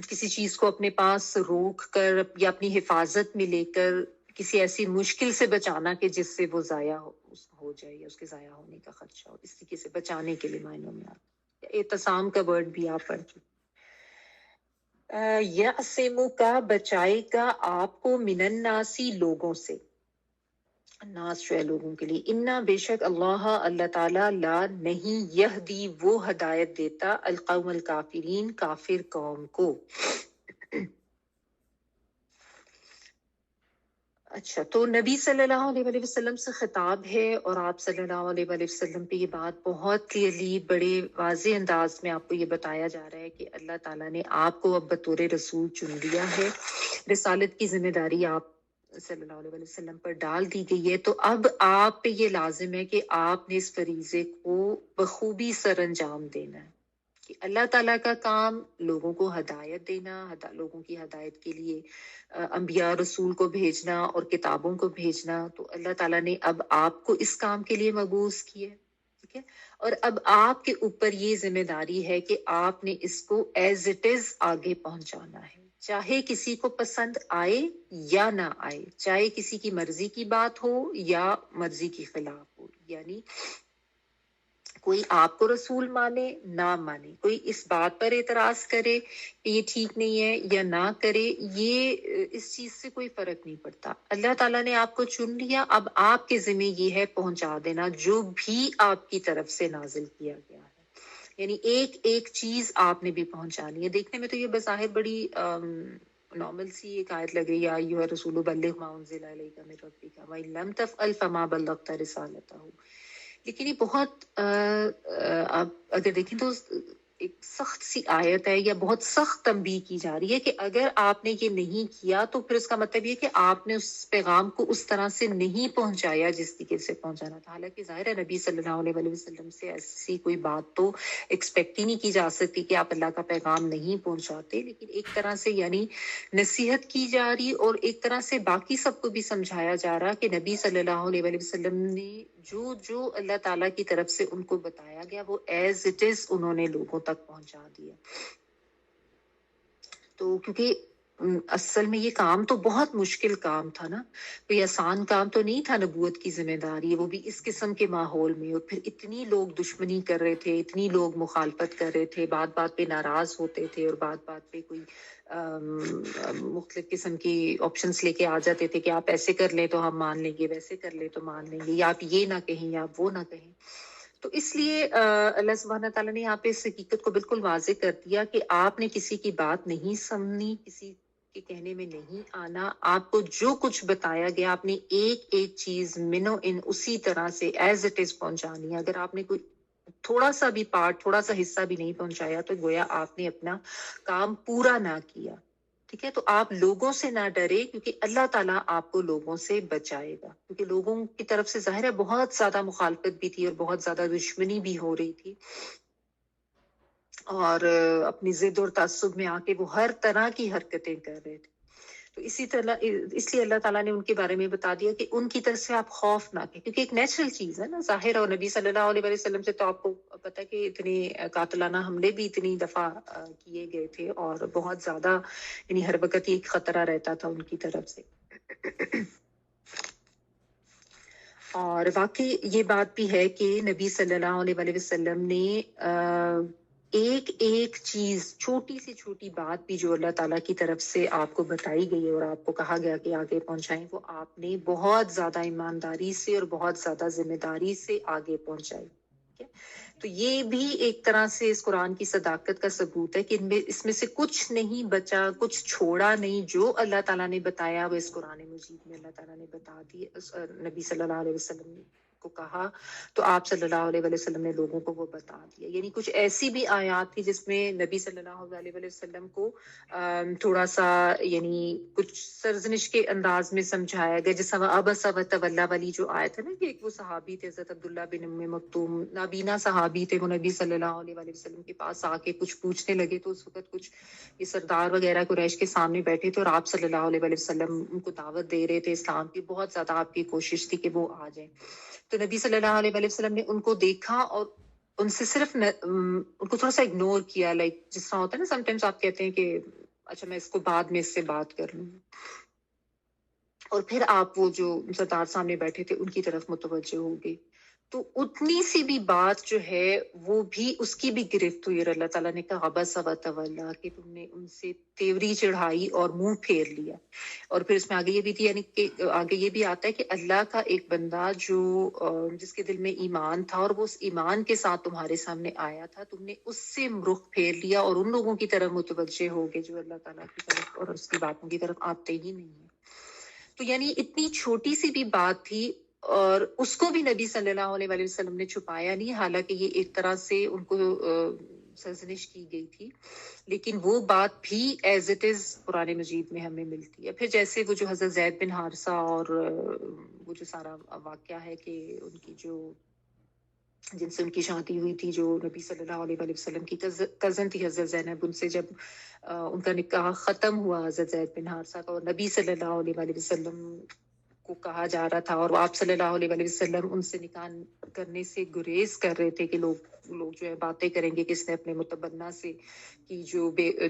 کسی چیز کو اپنے پاس روک کر یا اپنی حفاظت میں لے کر کسی ایسی مشکل سے بچانا کہ جس سے وہ ضائع ہو جائے یا اس کے ضائع ہونے کا خدشہ ہو، اس طریقے سے بچانے کے لیے معنوں میں آتا ہے. اعتصام کا ورڈ بھی آپ پڑھ چکے. یعصمو کا بچائے گا آپ کو من الناسی لوگوں سے، ناس جو ہے لوگوں کے لیے. انا بے شک اللہ اللہ تعالیٰ لا نہیں یہدی وہ ہدایت دیتا القوم الکافرین کافر قوم کو. اچھا، تو نبی صلی اللہ علیہ وآلہ وسلم سے خطاب ہے، اور آپ صلی اللہ علیہ وآلہ وسلم پہ یہ بات بہت کلیئرلی بڑے واضح انداز میں آپ کو یہ بتایا جا رہا ہے کہ اللہ تعالیٰ نے آپ کو اب بطور رسول چن لیا ہے، رسالت کی ذمہ داری آپ صلی اللہ علیہ وآلہ وسلم پر ڈال دی گئی ہے. تو اب آپ پہ یہ لازم ہے کہ آپ نے اس فریضے کو بخوبی سر انجام دینا ہے، کہ اللہ تعالیٰ کا کام لوگوں کو ہدایت دینا، لوگوں کی ہدایت کے لیے انبیاء رسول کو بھیجنا اور کتابوں کو بھیجنا. تو اللہ تعالیٰ نے اب آپ کو اس کام کے لیے مبعوث کیا، ٹھیک ہے؟ اور اب آپ کے اوپر یہ ذمہ داری ہے کہ آپ نے اس کو ایز اٹ از آگے پہنچانا ہے، چاہے کسی کو پسند آئے یا نہ آئے، چاہے کسی کی مرضی کی بات ہو یا مرضی کی خلاف ہو. یعنی کوئی آپ کو رسول مانے نہ مانے، کوئی اس بات پر اعتراض کرے کہ یہ ٹھیک نہیں ہے یا نہ کرے، یہ اس چیز سے کوئی فرق نہیں پڑتا. اللہ تعالیٰ نے آپ کو چن لیا، اب آپ کے ذمہ یہ ہے پہنچا دینا جو بھی آپ کی طرف سے نازل کیا گیا ہے. یعنی ایک ایک چیز آپ نے بھی پہنچانی ہے. دیکھنے میں تو یہ بظاہر بڑی نارمل سی ایک آیت لگ رہی ہے، ایھا رسول بلغ ما انزل الیک من ربک وان لم تفعل فما بلغت رسالتہ. لیکن یہ بہت آپ اگر دیکھیں تو ایک سخت سی آیت ہے، یا بہت سخت تنبیہ کی جا رہی ہے کہ اگر آپ نے یہ نہیں کیا تو پھر اس کا مطلب یہ کہ آپ نے اس پیغام کو اس طرح سے نہیں پہنچایا جس طریقے سے پہنچانا تھا. حالانکہ ظاہر ہے نبی صلی اللہ علیہ وسلم سے ایسی کوئی بات تو ایکسپیکٹ ہی نہیں کی جا سکتی کہ آپ اللہ کا پیغام نہیں پہنچاتے، لیکن ایک طرح سے یعنی نصیحت کی جا رہی، اور ایک طرح سے باقی سب کو بھی سمجھایا جا رہا کہ نبی صلی اللہ علیہ وسلم نے جو اللہ تعالیٰ کی طرف سے ان کو بتایا گیا وہ ایز اٹ از انہوں نے لوگوں تک پہنچا دیا. تو کیونکہ اصل میں یہ کام تو بہت مشکل کام تھا نا، کوئی آسان کام تو نہیں تھا. نبوت کی ذمہ داری، وہ بھی اس قسم کے ماحول میں، اور پھر اتنی لوگ دشمنی کر رہے تھے، اتنی لوگ مخالفت کر رہے تھے، بات بات پہ ناراض ہوتے تھے، اور بات بات پہ کوئی مختلف قسم کی آپشنز لے کے آ جاتے تھے کہ آپ ایسے کر لیں تو ہم مان لیں گے، ویسے کر لیں تو مان لیں گے، یا آپ یہ نہ کہیں یا آپ وہ نہ کہیں. تو اس لیے اللہ سبحانہ تعالیٰ نے یہاں پہ اس حقیقت کو بالکل واضح کر دیا کہ آپ نے کسی کی بات نہیں سننی، کسی کے کہنے میں نہیں آنا. آپ کو جو کچھ بتایا گیا آپ نے ایک ایک چیز منو ان اسی طرح سے ایز اٹ از پہنچانی ہے. اگر آپ نے کوئی تھوڑا سا بھی پارٹ، تھوڑا سا حصہ بھی نہیں پہنچایا تو گویا آپ نے اپنا کام پورا نہ کیا. ٹھیک ہے، تو آپ لوگوں سے نہ ڈرے، کیونکہ اللہ تعالیٰ آپ کو لوگوں سے بچائے گا. کیونکہ لوگوں کی طرف سے ظاہر ہے بہت زیادہ مخالفت بھی تھی اور بہت زیادہ دشمنی بھی ہو رہی تھی، اور اپنی ضد اور تعصب میں آ کے وہ ہر طرح کی حرکتیں کر رہے تھے. تو اس لیے اللہ تعالیٰ نے ان کے بارے میں بتا دیا کہ ان کی طرف سے آپ خوف نہ کریں، کیونکہ ایک نیچرل چیز ہے نا ظاہر. اور نبی صلی اللہ علیہ وسلم سے تو آپ کو پتہ ہے کہ اتنے قاتلانہ حملے بھی اتنی دفعہ کیے گئے تھے، اور بہت زیادہ یعنی ہر وقت ایک خطرہ رہتا تھا ان کی طرف سے. اور واقعی یہ بات بھی ہے کہ نبی صلی اللہ علیہ وسلم نے ایک ایک چیز، چھوٹی سے چھوٹی بات بھی جو اللہ تعالیٰ کی طرف سے آپ کو بتائی گئی ہے اور آپ کو کہا گیا کہ آگے پہنچائیں، وہ آپ نے بہت زیادہ ایمانداری سے اور بہت زیادہ ذمہ داری سے آگے پہنچائی. تو یہ بھی ایک طرح سے اس قرآن کی صداقت کا ثبوت ہے کہ اس میں سے کچھ نہیں بچا، کچھ چھوڑا نہیں، جو اللہ تعالیٰ نے بتایا وہ اس قرآن مجید میں اللہ تعالیٰ نے بتا دی، نبی صلی اللہ علیہ وسلم کو کہا تو آپ صلی اللہ علیہ وسلم نے لوگوں کو وہ بتا دیا. یعنی کچھ ایسی بھی آیات تھی جس میں نبی صلی اللہ علیہ وسلم کو تھوڑا سا یعنی کچھ سرزنش کے انداز میں سمجھایا گیا، جیسا ابس وتولی والی جو آیت ہے نا، کہ ایک وہ صحابی تھے حضرت عبداللہ بن ام مکتوم، نابینا صحابی تھے، وہ نبی صلی اللہ علیہ وسلم کے پاس آ کے کچھ پوچھنے لگے. تو اس وقت کچھ یہ سردار وغیرہ قریش کے سامنے بیٹھے تھے اور آپ صلی اللہ علیہ وسلم ان کو دعوت دے رہے تھے اسلام کی، بہت زیادہ آپ کی کوشش تھی کہ وہ آ جائیں. تو نبی صلی اللہ علیہ وسلم نے ان کو دیکھا اور ان سے صرف ان کو تھوڑا سا اگنور کیا، لائک جس طرح ہوتا ہے نا سم ٹائمس آپ کہتے ہیں کہ اچھا میں اس کو بعد میں اس سے بات کر لوں، اور پھر آپ وہ جو سردار سامنے بیٹھے تھے ان کی طرف متوجہ ہو گئی. تو اتنی سی بھی بات جو ہے وہ بھی اس کی بھی گرفت ہوئی اور اللہ تعالیٰ نے کہا عبس وتولی کہ تم نے ان سے تیوری چڑھائی اور منہ پھیر لیا. اور پھر اس میں آگے یہ بھی تھی، یعنی کہ آگے یہ بھی آتا ہے کہ اللہ کا ایک بندہ جو جس کے دل میں ایمان تھا اور وہ اس ایمان کے ساتھ تمہارے سامنے آیا تھا، تم نے اس سے رخ پھیر لیا اور ان لوگوں کی طرف متوجہ ہو گئے جو اللہ تعالیٰ کی طرف اور اس کی باتوں کی طرف آتے ہی نہیں ہیں. تو یعنی اتنی چھوٹی سی بھی بات تھی اور اس کو بھی نبی صلی اللہ علیہ وسلم نے چھپایا نہیں، حالانکہ یہ ایک طرح سے ان کو سرزنش کی گئی تھی، لیکن وہ بات بھی ایز اٹ از قرآن مجید میں ہمیں ملتی ہے. پھر جیسے وہ جو حضرت زید بن حارثہ اور وہ جو سارا واقعہ ہے کہ ان کی جو جن سے ان کی شادی ہوئی تھی، جو نبی صلی اللہ علیہ وسلم کی کزن تھی حضرت زینب، ان سے جب ان کا نکاح ختم ہوا حضرت زید بن حارثہ کا، اور نبی صلی اللہ علیہ وسلم کو کہا جا رہا تھا اور آپ صلی اللہ علیہ وسلم ان سے نکاح کرنے سے گریز کر رہے تھے کہ لوگ جو ہے باتیں کریں گے کس نے اپنے متبنہ سے کی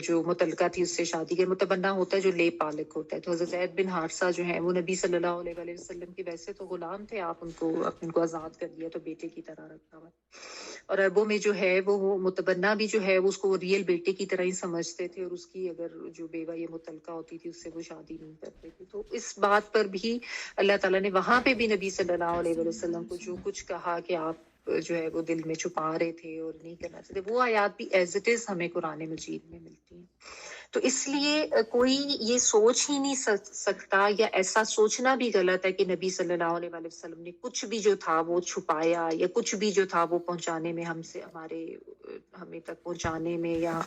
جو متعلقہ تھی اس سے شادی کی. متبنہ ہوتا ہے جو لے پالک ہوتا ہے. تو حضرت زید بن حارثہ جو ہے وہ نبی صلی اللہ علیہ وسلم کے ویسے تو غلام تھے، آپ ان کو آزاد کر دیا تو بیٹے کی طرح رکھا ہوا. اور عربوں میں جو ہے وہ متبنہ بھی جو ہے وہ اس کو ریئل بیٹے کی طرح ہی سمجھتے تھے، اور اس کی اگر جو بیوہ یا متعلقہ ہوتی تھی اس سے وہ شادی نہیں کرتے تھے. تو اس بات پر بھی اللہ تعالیٰ نے وہاں پہ بھی نبی صلی اللہ علیہ وسلم کو جو کچھ کہا کہ آپ جو ہے وہ دل میں چھپا رہے تھے اور نہیں کرنا چاہتے، وہ آیات بھی ایز اٹ از ہمیں قرآن مجید میں ملتی ہیں. تو اس لیے کوئی یہ سوچ ہی نہیں سکتا، یا ایسا سوچنا بھی غلط ہے کہ نبی صلی اللہ علیہ وسلم نے کچھ بھی جو تھا وہ چھپایا، یا کچھ بھی جو تھا وہ پہنچانے میں ہمیں تک پہنچانے میں یا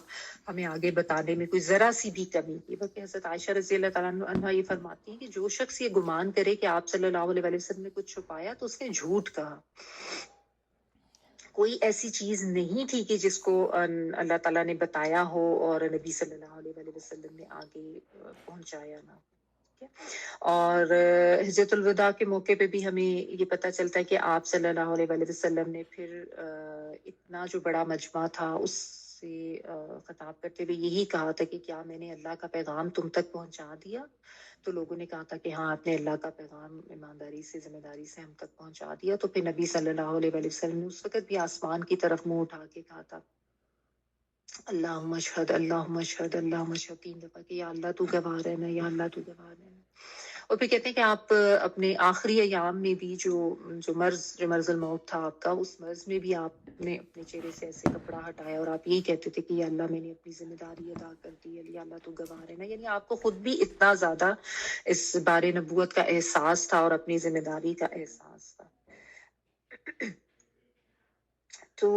ہمیں آگے بتانے میں کوئی ذرا سی بھی کمی کی. بلکہ حضرت عائشہ رضی اللہ تعالیٰ عنہا یہ فرماتی ہیں کہ جو شخص یہ گمان کرے کہ آپ صلی اللہ علیہ وسلم نے کچھ چھپایا تو اس نے جھوٹ کہا. کوئی ایسی چیز نہیں تھی کہ جس کو اللہ تعالیٰ نے بتایا ہو اور نبی صلی اللہ علیہ وسلم نے آگے پہنچایا نہ. اور حجۃ الوداع کے موقع پہ بھی ہمیں یہ پتہ چلتا ہے کہ آپ صلی اللہ علیہ وسلم نے پھر اتنا جو بڑا مجمع تھا اس سے خطاب کرتے ہوئے یہی کہا تھا کہ کیا میں نے اللہ کا پیغام تم تک پہنچا دیا؟ تو لوگوں نے کہا تھا کہ ہاں آپ نے اللہ کا پیغام ایمانداری سے ذمہ داری سے ہم تک پہنچا دیا. تو پھر نبی صلی اللہ علیہ وسلم نے اس وقت بھی آسمان کی طرف منہ اٹھا کے کہا تھا اللہم اشہد اللہم اشہد اللہم اشہد 3 دفعہ کہ یا اللہ تو گواہ رہنا، یا اللہ تو گواہ رہنا. اور پھر کہتے ہیں کہ آپ اپنے آخری ایام میں بھی جو مرض الموت تھا آپ کا، اس مرض میں بھی آپ نے اپنے چہرے سے ایسے کپڑا ہٹایا اور آپ یہی کہتے تھے کہ یا اللہ میں نے اپنی ذمہ داری ادا کر دی، یا اللہ تو گواہ رہنا. یعنی آپ کو خود بھی اتنا زیادہ اس بارے نبوت کا احساس تھا اور اپنی ذمہ داری کا احساس تھا. تو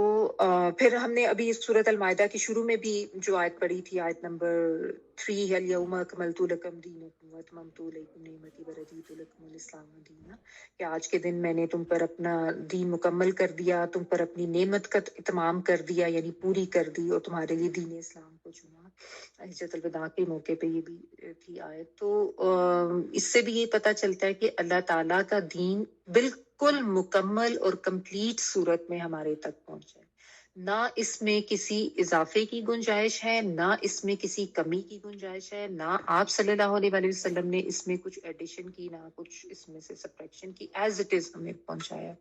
پھر ہم نے ابھی اس سورۃ المائدہ کی شروع میں بھی جو آیت پڑھی تھی، آیت نمبر 3، الیوم اکملت لکم دینکم واتممت علیکم نعمتی ورضیت لکم الاسلام دینا، کہ آج کے دن میں نے تم پر اپنا دین مکمل کر دیا، تم پر اپنی نعمت کا اتمام کر دیا، یعنی پوری کر دی، اور تمہارے لیے دین اسلام کو چنا. حجۃ الوداع کے موقع پہ یہ بھی تھی آیت. تو اس سے بھی یہ پتہ چلتا ہے کہ اللہ تعالیٰ کا دین بالکل مکمل اور کمپلیٹ صورت میں ہمارے تک پہنچا ہے. نہ اس میں کسی اضافے کی گنجائش ہے، نہ اس میں کسی کمی کی گنجائش ہے، نہ آپ صلی اللہ علیہ وسلم نے اس میں کچھ ایڈیشن کی، نہ کچھ اس میں سے سبٹریکشن کی. ایز اٹ از ہمیں پہنچایا.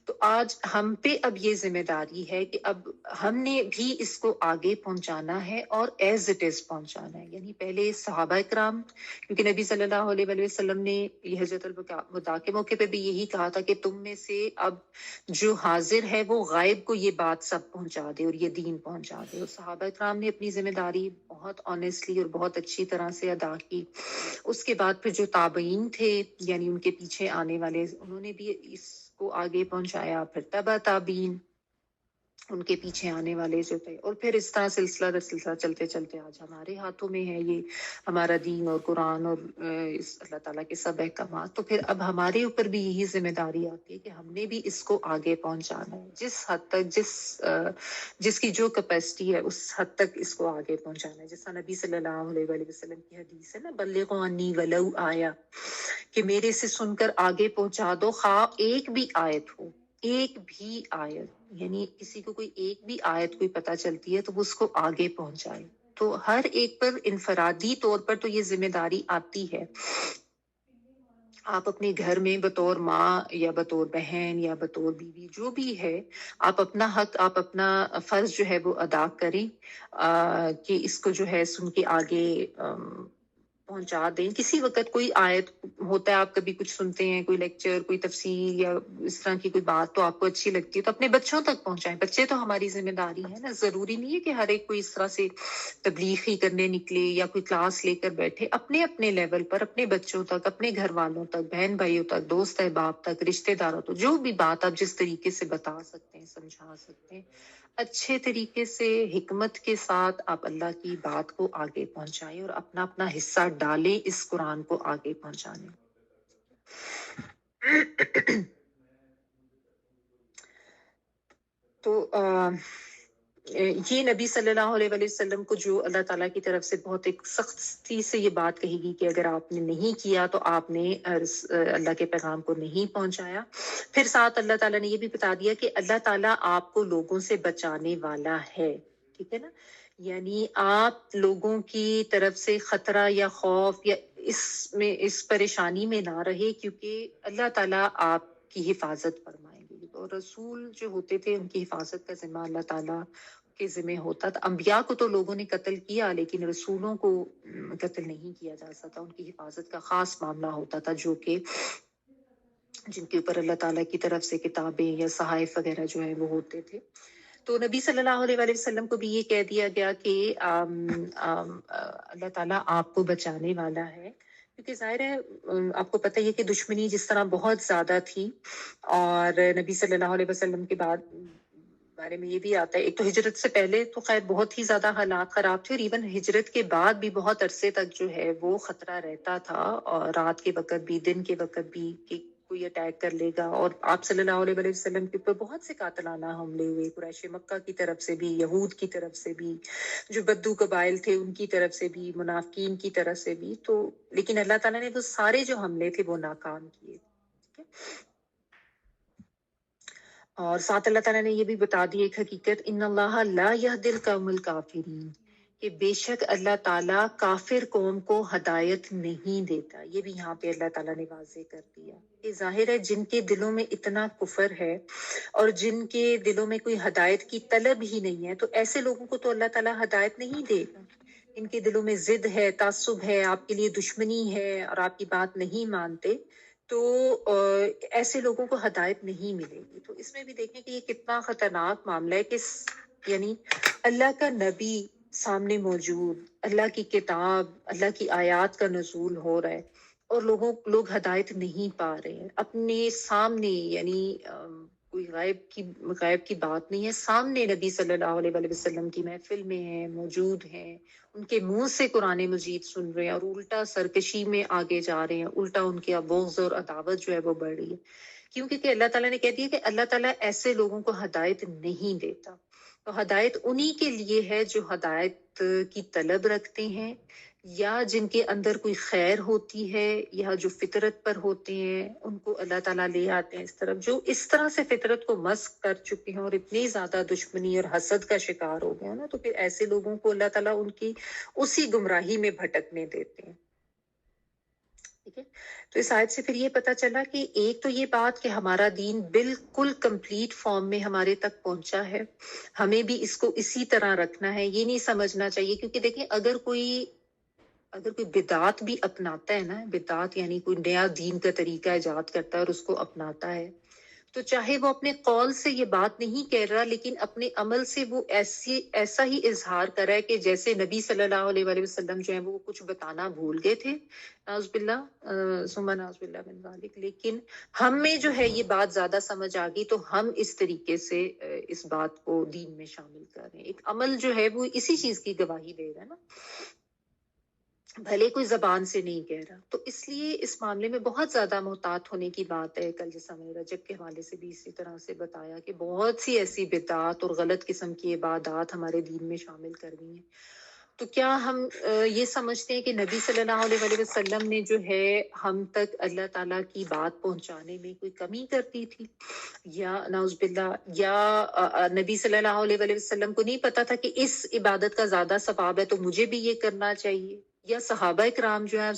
تو آج ہم پہ اب یہ ذمہ داری ہے کہ اب ہم نے بھی اس کو آگے پہنچانا ہے اور ایز اٹ از پہنچانا ہے. یعنی پہلے صحابہ کرام، کیونکہ نبی صلی اللہ علیہ وآلہ وسلم نے یہ حجۃ الوداع کے موقع پہ بھی یہی کہا تھا کہ تم میں سے اب جو حاضر ہے وہ غائب کو یہ بات سب پہنچا دے اور یہ دین پہنچا دے. اور صحابہ کرام نے اپنی ذمہ داری بہت آنیسٹلی اور بہت اچھی طرح سے ادا کی. اس کے بعد پھر جو تابعین تھے، یعنی ان کے پیچھے آنے والے، انہوں نے بھی اس کو آگے پہنچایا. پھر تبع تابعین، ان کے پیچھے آنے والے جو تھے، اور پھر اس طرح سلسلہ در سلسلہ چلتے چلتے آج ہمارے ہاتھوں میں ہے یہ ہمارا دین اور قرآن اور اس اللہ تعالیٰ کے سب احکامات. تو پھر اب ہمارے اوپر بھی یہی ذمہ داری آتی ہے کہ ہم نے بھی اس کو آگے پہنچانا ہے، جس حد تک جس کی جو کیپیسٹی ہے اس حد تک اس کو آگے پہنچانا ہے. جیسا نبی صلی اللہ علیہ وآلہ وسلم کی حدیث ہے نا، بلغوا انی ولو آیا، کہ میرے سے سن کر آگے پہنچا دو، خواہ ایک بھی آیت ہو، ایک بھی آیت. یعنی کسی کو کوئی ایک بھی آیت کوئی پتہ چلتی ہے تو وہ اس کو آگے پہنچائے. تو ہر ایک پر انفرادی طور پر تو یہ ذمہ داری آتی ہے. آپ اپنے گھر میں بطور ماں یا بطور بہن یا بطور بیوی جو بھی ہے، آپ اپنا حق، آپ اپنا فرض جو ہے وہ ادا کریں کہ اس کو جو ہے سن کے آگے پہنچا دیں. کسی وقت کوئی آیت ہوتا ہے، آپ کبھی کچھ سنتے ہیں، کوئی لیکچر، کوئی تفسیر یا اس طرح کی کوئی بات تو آپ کو اچھی لگتی ہے تو اپنے بچوں تک پہنچائیں. بچے تو ہماری ذمہ داری ہے نا. ضروری نہیں ہے کہ ہر ایک کوئی اس طرح سے تبلیغ ہی کرنے نکلے یا کوئی کلاس لے کر بیٹھے. اپنے اپنے لیول پر اپنے بچوں تک، اپنے گھر والوں تک، بہن بھائیوں تک، دوست احباب تک، رشتہ داروں تک، جو بھی بات آپ جس طریقے سے بتا سکتے ہیں، سمجھا سکتے ہیں، اچھے طریقے سے حکمت کے ساتھ آپ اللہ کی بات کو آگے پہنچائیں اور اپنا اپنا حصہ ڈالیں اس قرآن کو آگے پہنچانے. تو یہ نبی صلی اللہ علیہ وآلہ وسلم کو جو اللہ تعالیٰ کی طرف سے بہت ایک سختی سے یہ بات کہی گئی کہ اگر آپ نے نہیں کیا تو آپ نے اللہ کے پیغام کو نہیں پہنچایا. پھر ساتھ اللہ تعالیٰ نے یہ بھی بتا دیا کہ اللہ تعالیٰ آپ کو لوگوں سے بچانے والا ہے. ٹھیک ہے نا؟ یعنی آپ لوگوں کی طرف سے خطرہ یا خوف یا اس پریشانی میں نہ رہے، کیونکہ اللہ تعالیٰ آپ کی حفاظت فرمائیں گے. اور رسول جو ہوتے تھے ان کی حفاظت کا ذمہ اللہ تعالیٰ کے ذمہ ہوتا تھا. انبیاء کو تو لوگوں نے قتل کیا لیکن رسولوں کو قتل نہیں کیا جا سکتا. ان کی حفاظت کا خاص معاملہ ہوتا تھا، جو کہ جن کے اوپر اللہ تعالیٰ کی طرف سے کتابیں یا صحائف وغیرہ جو ہیں وہ ہوتے تھے. تو نبی صلی اللہ علیہ وآلہ وسلم کو بھی یہ کہہ دیا گیا کہ اللہ تعالیٰ آپ کو بچانے والا ہے. کیونکہ ظاہر ہے آپ کو پتہ ہے کہ دشمنی جس طرح بہت زیادہ تھی، اور نبی صلی اللہ علیہ وسلم کے بعد بارے میں یہ بھی آتا ہے، ایک تو ہجرت سے پہلے تو خیر بہت ہی زیادہ حالات خراب تھے، اور ایون ہجرت کے بعد بھی بہت عرصے تک جو ہے وہ خطرہ رہتا تھا، اور رات کے وقت بھی، دن کے وقت بھی، کہ کوئی اٹیک کر لے گا. اور آپ صلی اللہ علیہ وآلہ وسلم کے اوپر بہت سے قاتلانہ حملے ہوئے، قریش مکہ کی طرف سے بھی، یہود کی طرف سے بھی، جو بدو قبائل تھے ان کی طرف سے بھی، منافقین کی طرف سے بھی. تو لیکن اللہ تعالیٰ نے وہ سارے جو حملے تھے وہ ناکام کیے. ٹھیک ہے؟ اور ساتھ اللہ تعالیٰ نے یہ بھی بتا دی ایک حقیقت، ان اللہ لا یہدی القوم الکافرین، کہ بے شک اللہ تعالیٰ کافر قوم کو ہدایت نہیں دیتا. یہ بھی یہاں پہ اللہ تعالیٰ نے واضح کر دیا کہ ظاہر ہے جن کے دلوں میں اتنا کفر ہے اور جن کے دلوں میں کوئی ہدایت کی طلب ہی نہیں ہے، تو ایسے لوگوں کو تو اللہ تعالیٰ ہدایت نہیں دے گا. ان کے دلوں میں ضد ہے، تعصب ہے، آپ کے لیے دشمنی ہے اور آپ کی بات نہیں مانتے، تو ایسے لوگوں کو ہدایت نہیں ملے گی. تو اس میں بھی دیکھیں کہ یہ کتنا خطرناک معاملہ ہے کہ یعنی اللہ کا نبی سامنے موجود، اللہ کی کتاب، اللہ کی آیات کا نزول ہو رہا ہے، اور لوگ ہدایت نہیں پا رہے ہیں اپنے سامنے. یعنی کوئی غائب کی بات نہیں ہے، سامنے نبی صلی اللہ علیہ وآلہ وسلم کی محفل میں ہیں، موجود ہیں، ان کے منہ سے قرآن مجید سن رہے ہیں، اور الٹا سرکشی میں آگے جا رہے ہیں، الٹا ان کی بغض اور عداوت جو ہے وہ بڑھ رہی ہے. کیونکہ کہ اللہ تعالیٰ نے کہہ دیا کہ اللہ تعالیٰ ایسے لوگوں کو ہدایت نہیں دیتا. تو ہدایت انہی کے لیے ہے جو ہدایت کی طلب رکھتے ہیں، یا جن کے اندر کوئی خیر ہوتی ہے، یا جو فطرت پر ہوتے ہیں ان کو اللہ تعالیٰ لے آتے ہیں اس طرف، جو اس طرح سے فطرت کو مسخ کر چکے ہیں اور اتنی زیادہ دشمنی اور حسد کا شکار ہو گئے ہیں نا، تو پھر ایسے لوگوں کو اللہ تعالیٰ ان کی اسی گمراہی میں بھٹکنے دیتے ہیں. ٹھیک ہے. تو اس آیت سے پھر یہ پتا چلا کہ ایک تو یہ بات کہ ہمارا دین بالکل کمپلیٹ فارم میں ہمارے تک پہنچا ہے، ہمیں بھی اس کو اسی طرح رکھنا ہے. یہ نہیں سمجھنا چاہیے، کیونکہ دیکھیں اگر کوئی بدعت بھی اپناتا ہے نا، بدعت یعنی کوئی نیا دین کا طریقہ ایجاد کرتا ہے اور اس کو اپناتا ہے، تو چاہے وہ اپنے قول سے یہ بات نہیں کہہ رہا، لیکن اپنے عمل سے وہ ایسا ہی اظہار کر رہا ہے کہ جیسے نبی صلی اللہ علیہ وآلہ وسلم جو ہے وہ کچھ بتانا بھول گئے تھے، نعوذ باللہ ثم نعوذ باللہ من ذالک، لیکن ہم میں جو ہے یہ بات زیادہ سمجھ آ گئی تو ہم اس طریقے سے اس بات کو دین میں شامل کر رہے ہیں. ایک عمل جو ہے وہ اسی چیز کی گواہی دے رہا ہے نا، بھلے کوئی زبان سے نہیں کہہ رہا. تو اس لیے اس معاملے میں بہت زیادہ محتاط ہونے کی بات ہے. کل جیسا میں رجب کے حوالے سے بھی اسی طرح سے بتایا کہ بہت سی ایسی بدعات اور غلط قسم کی عبادات ہمارے دین میں شامل کر دی ہیں. تو کیا ہم یہ سمجھتے ہیں کہ نبی صلی اللہ علیہ وآلہ وسلم نے جو ہے ہم تک اللہ تعالیٰ کی بات پہنچانے میں کوئی کمی کرتی تھی، یا نعوذ باللہ، یا نبی صلی اللہ علیہ وآلہ وسلم کو نہیں پتا تھا کہ اس عبادت کا زیادہ ثواب ہے تو مجھے بھی یہ کرنا چاہیے؟ یا صحابہ کرام جو ہے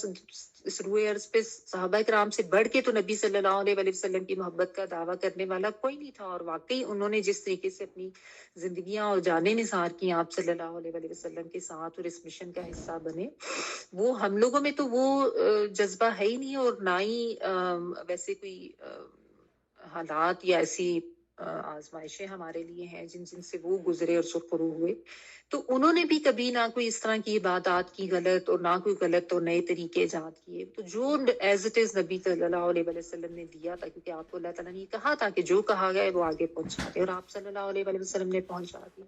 اس روئے عرض پہ صحابہ کرام سے بڑھ کے تو نبی صلی اللہ علیہ وآلہ وسلم کی محبت کا دعویٰ کرنے والا کوئی نہیں تھا، اور واقعی انہوں نے جس طریقے سے اپنی زندگیاں اور جانیں نثار کی آپ صلی اللہ علیہ وآلہ وسلم کے ساتھ اور اس مشن کا حصہ بنے، وہ ہم لوگوں میں تو وہ جذبہ ہے ہی نہیں، اور نہ ہی ویسے کوئی حالات یا ایسی آزمائشیں ہمارے لیے ہیں جن سے وہ گزرے اور سرخرو ہوئے. تو انہوں نے بھی کبھی نہ کوئی اس طرح کی عبادات کی غلط، اور نہ کوئی غلط اور نئے طریقے ایجاد کیے. تو جو ایز اٹ از نبی صلی اللہ علیہ وسلم نے دیا تھا، کیونکہ آپ کو اللہ تعالیٰ نے کہا تھا کہ جو کہا گیا ہے وہ آگے پہنچا دے، اور آپ صلی اللہ علیہ وسلم نے پہنچا دیا.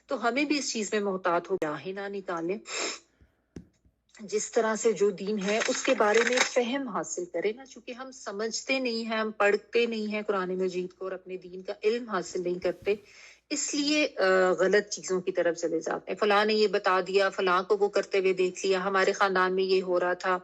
تو ہمیں بھی اس چیز میں محتاط ہو راہ نہ نکالیں، جس طرح سے جو دین ہے اس کے بارے میں فہم حاصل کریں نا. چونکہ ہم سمجھتے نہیں ہیں، ہم پڑھتے نہیں ہیں قرآن مجید کو اور اپنے دین کا علم حاصل نہیں کرتے، اس لیے غلط چیزوں کی طرف چلے جاتے ہیں. فلاں نے یہ بتا دیا، فلاں کو وہ کرتے ہوئے دیکھ لیا، ہمارے خاندان میں یہ ہو رہا تھا،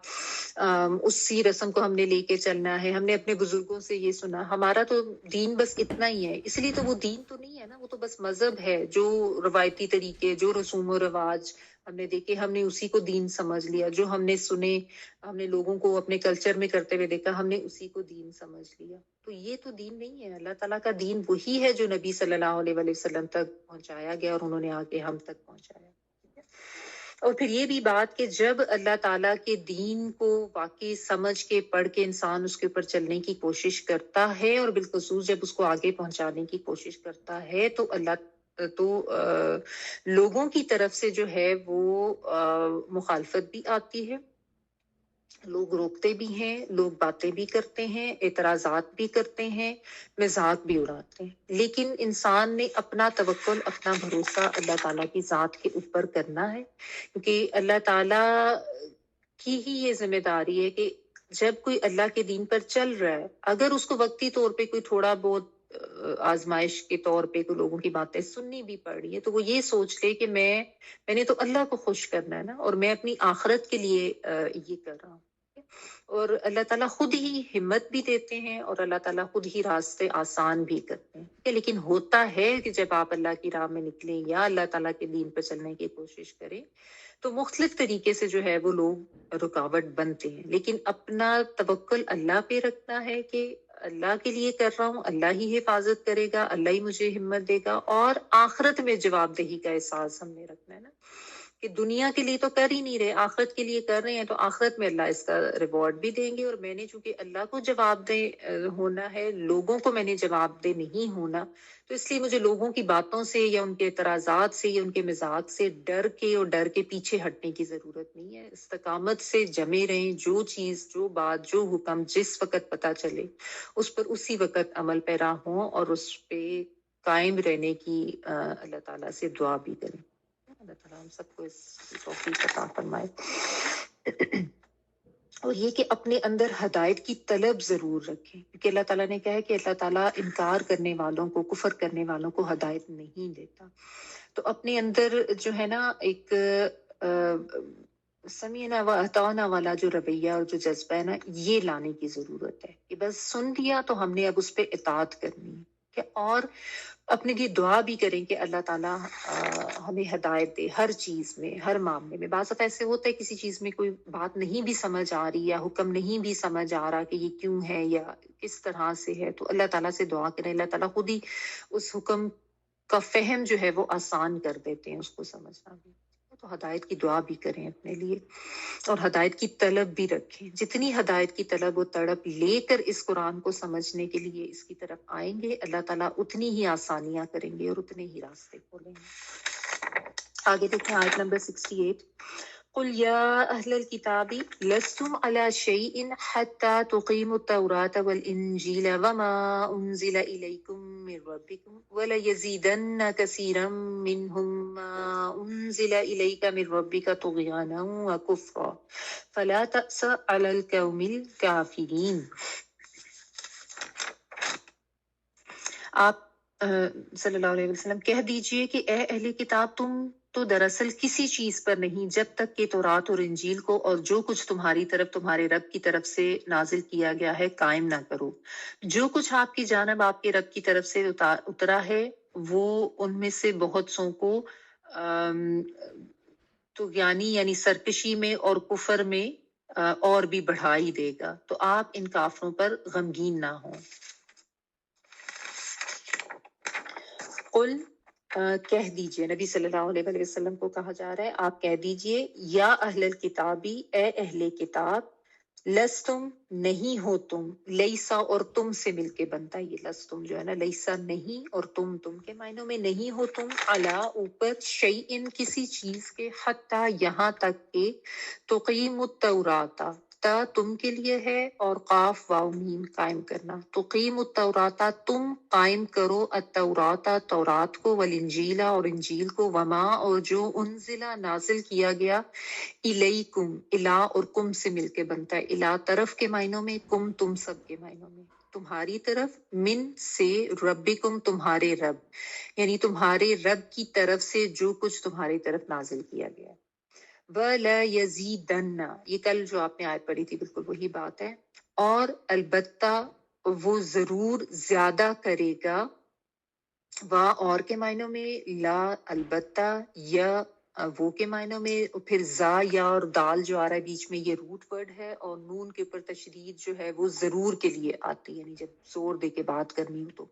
اسی رسم کو ہم نے لے کے چلنا ہے، ہم نے اپنے بزرگوں سے یہ سنا، ہمارا تو دین بس اتنا ہی ہے. اس لیے تو وہ دین تو نہیں ہے نا، وہ تو بس مذہب ہے. جو روایتی طریقے، جو رسوم و رواج ہم نے دیکھے، ہم نے اسی کو دین سمجھ لیا. جو ہم نے سنے، ہم نے لوگوں کو اپنے کلچر میں کرتے ہوئے دیکھا، ہم نے اسی کو دین سمجھ لیا. تو یہ تو دین نہیں ہے. اللہ تعالیٰ کا دین وہی ہے جو نبی صلی اللہ علیہ وآلہ وسلم تک پہنچایا گیا اور انہوں نے آگے ہم تک پہنچایا. اور پھر یہ بھی بات کہ جب اللہ تعالیٰ کے دین کو واقعی سمجھ کے پڑھ کے انسان اس کے اوپر چلنے کی کوشش کرتا ہے، اور بالخصوص جب اس کو آگے پہنچانے کی کوشش کرتا ہے، تو لوگوں کی طرف سے جو ہے وہ مخالفت بھی آتی ہے. لوگ روکتے بھی ہیں، لوگ باتیں بھی کرتے ہیں، اعتراضات بھی کرتے ہیں، مذاق بھی اڑاتے ہیں. لیکن انسان نے اپنا توکل، اپنا بھروسہ اللہ تعالیٰ کی ذات کے اوپر کرنا ہے، کیونکہ اللہ تعالیٰ کی ہی یہ ذمہ داری ہے کہ جب کوئی اللہ کے دین پر چل رہا ہے، اگر اس کو وقتی طور پہ کوئی تھوڑا بہت آزمائش کے طور پہ کوئی لوگوں کی باتیں سننی بھی پڑ رہی ہے، تو وہ یہ سوچ لے کہ میں نے تو اللہ کو خوش کرنا ہے نا، اور میں اپنی آخرت کے لیے یہ کر رہا ہوں. اور اللہ تعالیٰ خود ہی ہمت بھی دیتے ہیں، اور اللہ تعالیٰ خود ہی راستے آسان بھی کرتے ہیں. لیکن ہوتا ہے کہ جب آپ اللہ کی راہ میں نکلیں یا اللہ تعالیٰ کے دین پر چلنے کی کوشش کریں، تو مختلف طریقے سے جو ہے وہ لوگ رکاوٹ بنتے ہیں. لیکن اپنا توکل اللہ پہ رکھنا ہے کہ اللہ کے لیے کر رہا ہوں، اللہ ہی حفاظت کرے گا، اللہ ہی مجھے ہمت دے گا. اور آخرت میں جواب دہی کا احساس ہم نے رکھنا ہے نا، کہ دنیا کے لیے تو کر ہی نہیں رہے، آخرت کے لیے کر رہے ہیں، تو آخرت میں اللہ اس کا ریوارڈ بھی دیں گے. اور میں نے چونکہ اللہ کو جواب دے ہونا ہے، لوگوں کو میں نے جواب دے نہیں ہونا، تو اس لیے مجھے لوگوں کی باتوں سے یا ان کے اعتراضات سے یا ان کے مذاق سے ڈر کے پیچھے ہٹنے کی ضرورت نہیں ہے. استقامت سے جمے رہیں، جو چیز، جو بات، جو حکم جس وقت پتہ چلے اس پر اسی وقت عمل پیرا ہوں، اور اس پہ قائم رہنے کی اللہ تعالیٰ سے دعا بھی کریں. اللہ تعالیٰ ہم سب کو اس توفیق عطا فرمائے. اور یہ کہ اپنے اندر ہدایت کی طلب ضرور رکھیں، کیونکہ اللہ تعالیٰ نے کہا ہے کہ اللہ تعالیٰ انکار کرنے والوں کو، کفر کرنے والوں کو ہدایت نہیں دیتا. تو اپنے اندر جو ہے نا ایک سمیعنا و اطعنا والا جو رویہ اور جو جذبہ ہے نا، یہ لانے کی ضرورت ہے کہ بس سن لیا تو ہم نے اب اس پہ اطاعت کرنی ہے. کہ اور اپنے لیے دعا بھی کریں کہ اللہ تعالیٰ ہمیں ہدایت دے ہر چیز میں، ہر معاملے میں. بعض دفعہ ایسے ہوتا ہے کسی چیز میں کوئی بات نہیں بھی سمجھ آ رہی یا حکم نہیں بھی سمجھ آ رہا کہ یہ کیوں ہے یا کس طرح سے ہے، تو اللہ تعالیٰ سے دعا کریں. اللہ تعالیٰ خود ہی اس حکم کا فہم جو ہے وہ آسان کر دیتے ہیں، اس کو سمجھنا بھی. تو ہدایت کی دعا بھی کریں اپنے لیے اور ہدایت کی طلب بھی رکھیں. جتنی ہدایت کی طلب و تڑپ لے کر اس قرآن کو سمجھنے کے لیے اس کی طرف آئیں گے، اللہ تعالیٰ اتنی ہی آسانیاں کریں گے اور اتنے ہی راستے کھولیں گے. آگے دیکھیں آیت نمبر 68. قل یا اہل الکتاب لستم علی شیء حتی تقیموا التوراة والانجیل وما انزل الیکم من ربکم ولیزیدن کثیرا منهم ما انزل الیک من ربک طغیانا وکفرا فلا تأس علی القوم الکافرین. آپ صلی اللہ علیہ وسلم کہہ دیجئے کہ اے اہل کتاب، تم تو دراصل کسی چیز پر نہیں جب تک کہ تورات اور انجیل کو اور جو کچھ تمہاری طرف تمہارے رب کی طرف سے نازل کیا گیا ہے قائم نہ کرو. جو کچھ آپ کی جانب آپ کے رب کی طرف سے اترا ہے وہ ان میں سے بہت سو کو طغیانی یعنی سرکشی میں اور کفر میں اور بھی بڑھا ہی دے گا. تو آپ ان کافروں پر غمگین نہ ہوں. قل کہہ دیجئے، نبی صلی اللہ علیہ وسلم کو کہا جا رہا ہے آپ کہہ دیجئے یا اہل الکتابی، اے اہل کتاب، لستم نہیں ہو تم، لیسا اور تم سے مل کے بنتا ہے یہ لستم جو ہے نا، لیسا نہیں اور تم کے معنوں میں نہیں ہو تم، علا اوپر، شیئن کسی چیز کے، حتی یہاں تک کہ تقیم التوراۃ، تا تم کے لیے ہے اور قاف واو میم قائم کرنا. تقیم التوراۃ تم قائم کرو، التوراۃ تورات کو، والانجیل اور انجیل کو، وما اور جو انزلہ نازل کیا گیا، الیکم، الا اور کم سے مل کے بنتا ہے، الا طرف کے معنوں میں، کم تم سب کے معنوں میں، تمہاری طرف، من سے، ربکم تمہارے رب، یعنی تمہارے رب کی طرف سے جو کچھ تمہاری طرف نازل کیا گیا. وَلَيَزِيدَنَّ، یہ کل جو آپ نے آیت پڑھی تھی بالکل وہی بات ہے، اور البتہ وہ ضرور زیادہ کرے گا. وا اور کے معنوں میں، لا البتہ، یا وہ کے معنوں میں، پھر زا یا اور دال جو آ رہا ہے بیچ میں یہ روٹ ورڈ ہے، اور نون کے اوپر تشدید جو ہے وہ ضرور کے لیے آتی ہے، یعنی جب زور دے کے بات کرنی ہو تو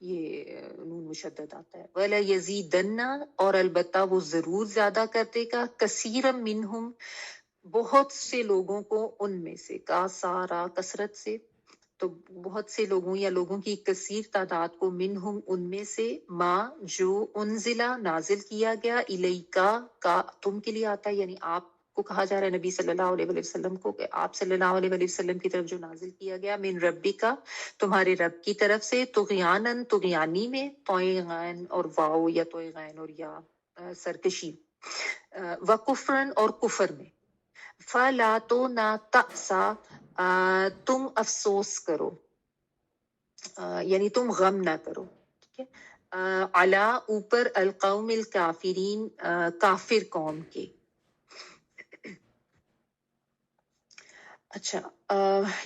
یہ نون مشدد آتا ہے. وَلَا يَزِيدَنَّ اور البتہ وہ ضرور زیادہ کر دے گا، کثیرا منہم بہت سے لوگوں کو ان میں سے، کا سارا کثرت سے، تو بہت سے لوگوں یا لوگوں کی کثیر تعداد کو، منہم ان میں سے، ما جو انزلہ نازل کیا گیا، الیکا کا تم کے لیے آتا ہے، یعنی آپ کو کہا جا رہا ہے نبی صلی اللہ علیہ وسلم کو کہ آپ صلی اللہ علیہ وسلم کی طرف جو نازل کیا گیا، من ربی کا تمہارے رب کی طرف سے، طغیانن طغیانی میں، طغیان اور واو یا طغیان اور یا سرکشی، وکفرن اور کفر میں. فلا تو نہ تأسا تم افسوس کرو، یعنی تم غم نہ کرو، ٹھیک ہے. علا اوپر، القوم الکافرین کافر قوم کے. اچھا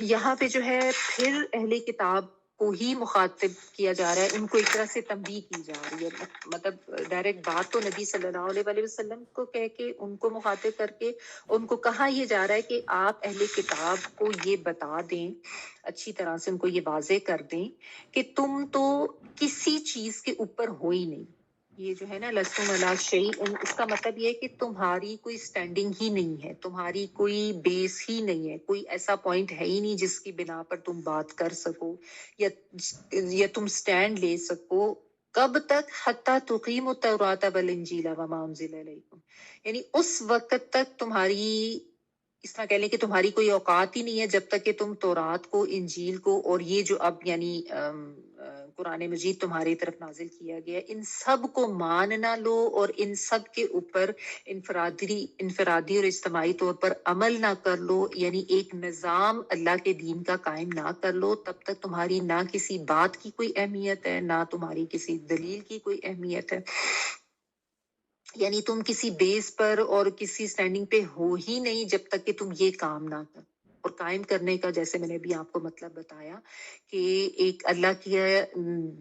یہاں پہ جو ہے پھر اہل کتاب کو ہی مخاطب کیا جا رہا ہے، ان کو ایک طرح سے تنبیہ کی جا رہی ہے، مطلب ڈائریکٹ بات تو نبی صلی اللہ علیہ وسلم کو کہہ کے ان کو مخاطب کر کے ان کو کہا یہ جا رہا ہے کہ آپ اہل کتاب کو یہ بتا دیں، اچھی طرح سے ان کو یہ واضح کر دیں کہ تم تو کسی چیز کے اوپر ہو ہی نہیں. یہ جو ہے نا لستم علی شیء، اس کا مطلب یہ ہے کہ تمہاری کوئی سٹینڈنگ ہی نہیں ہے، تمہاری کوئی بیس ہی نہیں ہے، کوئی ایسا پوائنٹ ہے ہی نہیں جس کی بنا پر تم بات کر سکو یا تم سٹینڈ لے سکو. کب تک؟ حتی تقیم التوراۃ والانجیل وما انزل الیکم، یعنی اس وقت تک تمہاری، اس طرح کہہ لیں کہ تمہاری کوئی اوقات ہی نہیں ہے جب تک کہ تم تورات کو، انجیل کو اور یہ جو اب یعنی قرآن مجید تمہاری طرف نازل کیا گیا، ان سب کو مان نہ لو اور ان سب کے اوپر انفرادی اور اجتماعی طور پر عمل نہ کر لو، یعنی ایک نظام اللہ کے دین کا قائم نہ کر لو، تب تک تمہاری نہ کسی بات کی کوئی اہمیت ہے، نہ تمہاری کسی دلیل کی کوئی اہمیت ہے. یعنی تم کسی بیس پر اور کسی سٹینڈنگ پہ ہو ہی نہیں جب تک کہ تم یہ کام نہ کرو. اور قائم کرنے کا جیسے میں نے بھی آپ کو مطلب بتایا کہ ایک اللہ کی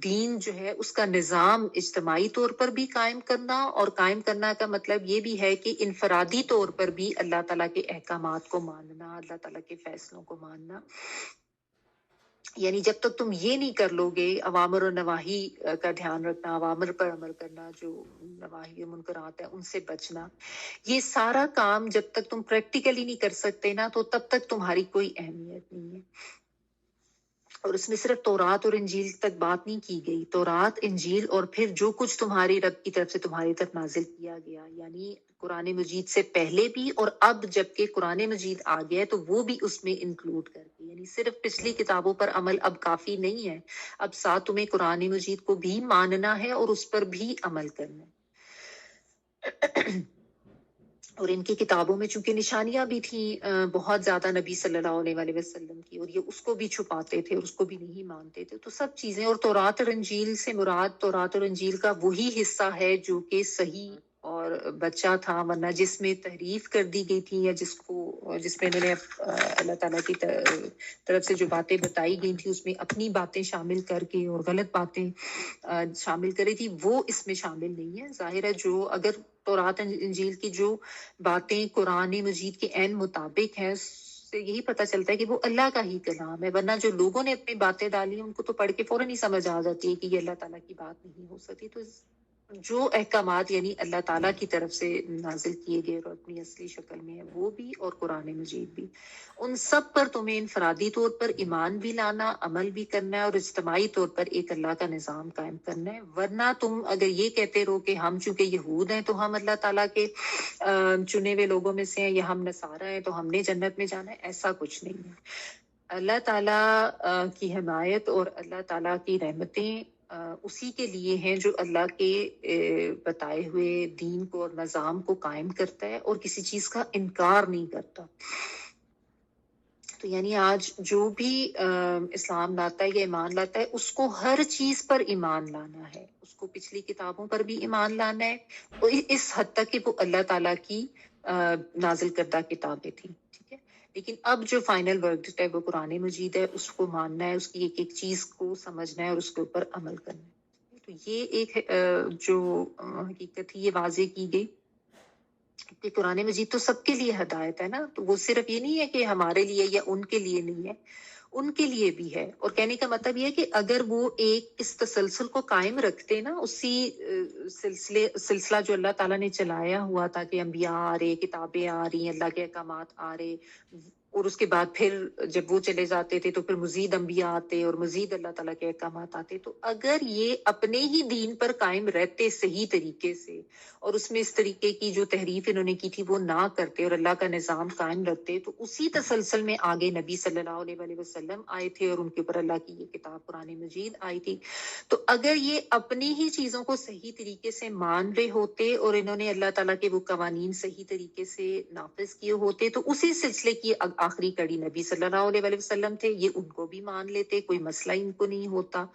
دین جو ہے اس کا نظام اجتماعی طور پر بھی قائم کرنا، اور قائم کرنا کا مطلب یہ بھی ہے کہ انفرادی طور پر بھی اللہ تعالیٰ کے احکامات کو ماننا، اللہ تعالیٰ کے فیصلوں کو ماننا. یعنی جب تک تم یہ نہیں کر لو گے، اوامر و نواہی کا دھیان رکھنا، اوامر پر عمل کرنا، جو نواہی و منکرات ہے ان سے بچنا، یہ سارا کام جب تک تم پریکٹیکلی نہیں کر سکتے نا، تو تب تک تمہاری کوئی اہمیت نہیں ہے. اور اس میں صرف تورات اور انجیل تک بات نہیں کی گئی، تورات، انجیل اور پھر جو کچھ تمہاری رب کی طرف سے تمہاری طرف نازل کیا گیا، یعنی قرآن مجید سے پہلے بھی اور اب جب کہ قرآن مجید آ گیا ہے تو وہ بھی اس میں انکلوڈ کر کے، یعنی صرف پچھلی کتابوں پر عمل اب کافی نہیں ہے، اب ساتھ تمہیں قرآن مجید کو بھی ماننا ہے اور اس پر بھی عمل کرنا ہے. اور ان کی کتابوں میں چونکہ نشانیاں بھی تھیں بہت زیادہ نبی صلی اللہ علیہ وسلم کی، اور یہ اس کو بھی چھپاتے تھے اور اس کو بھی نہیں مانتے تھے، تو سب چیزیں. اور تورات اور انجیل سے مراد تورات اور انجیل کا وہی حصہ ہے جو کہ صحیح اور بچہ تھا، ورنہ جس میں تحریف کر دی گئی تھی، یا جس میں انہوں نے اللہ تعالیٰ کی طرف سے جو باتیں بتائی گئی تھی اس میں اپنی باتیں شامل کر کے اور غلط باتیں شامل کری تھی، وہ اس میں شامل نہیں ہے. ظاہر ہے جو اگر تورات انجیل کی جو باتیں قرآن مجید کے عین مطابق ہیں، اس سے یہی پتہ چلتا ہے کہ وہ اللہ کا ہی کلام ہے، ورنہ جو لوگوں نے اپنی باتیں ڈالی ان کو تو پڑھ کے فوراً ہی سمجھ آ جاتی ہے کہ یہ اللہ تعالیٰ کی بات نہیں ہو سکتی. تو جو احکامات یعنی اللہ تعالیٰ کی طرف سے نازل کیے گئے اور اپنی اصلی شکل میں ہے وہ بھی، اور قرآن مجید بھی، ان سب پر تمہیں انفرادی طور پر ایمان بھی لانا، عمل بھی کرنا ہے، اور اجتماعی طور پر ایک اللہ کا نظام قائم کرنا ہے. ورنہ تم اگر یہ کہتے رہو کہ ہم چونکہ یہود ہیں تو ہم اللہ تعالیٰ کے چنے ہوئے لوگوں میں سے ہیں، یا ہم نصارہ ہیں تو ہم نے جنت میں جانا ہے، ایسا کچھ نہیں ہے. اللہ تعالیٰ کی حمایت اور اللہ تعالیٰ کی رحمتیں اسی کے لیے ہیں جو اللہ کے بتائے ہوئے دین کو اور نظام کو قائم کرتا ہے اور کسی چیز کا انکار نہیں کرتا. تو یعنی آج جو بھی اسلام لاتا ہے یا ایمان لاتا ہے، اس کو ہر چیز پر ایمان لانا ہے، اس کو پچھلی کتابوں پر بھی ایمان لانا ہے، اور اس حد تک کہ وہ اللہ تعالیٰ کی نازل کردہ کتابیں تھیں. ٹھیک ہے، لیکن اب جو فائنل ورڈکٹ ہے وہ قرآن مجید ہے، اس کو ماننا ہے، اس کی ایک ایک چیز کو سمجھنا ہے اور اس کے اوپر عمل کرنا ہے. تو یہ ایک جو حقیقت تھی یہ واضح کی گئی کہ قرآن مجید تو سب کے لیے ہدایت ہے نا، تو وہ صرف یہ نہیں ہے کہ ہمارے لیے یا ان کے لیے نہیں ہے، ان کے لیے بھی ہے. اور کہنے کا مطلب یہ ہے کہ اگر وہ ایک اس تسلسل کو قائم رکھتے نا، اسی سلسلہ جو اللہ تعالیٰ نے چلایا ہوا تھا کہ انبیاء آ رہے، کتابیں آ رہی، اللہ کے احکامات آ رہے، اور اس کے بعد پھر جب وہ چلے جاتے تھے تو پھر مزید انبیاء آتے اور مزید اللہ تعالیٰ کے احکامات آتے، تو اگر یہ اپنے ہی دین پر قائم رہتے صحیح طریقے سے، اور اس میں اس طریقے کی جو تحریف انہوں نے کی تھی وہ نہ کرتے اور اللہ کا نظام قائم رکھتے، تو اسی تسلسل میں آگے نبی صلی اللہ علیہ وسلم آئے تھے اور ان کے اوپر اللہ کی یہ کتاب قرآن مجید آئی تھی. تو اگر یہ اپنی ہی چیزوں کو صحیح طریقے سے مان رہے ہوتے اور انہوں نے اللہ تعالیٰ کے وہ قوانین صحیح طریقے سے نافذ کیے ہوتے، تو اسی سلسلے کی آخری کڑی نبی صلی اللہ علیہ وسلم تھے، یہ ان کو بھی مان لیتے، کوئی مسئلہ ان کو نہیں ہوتا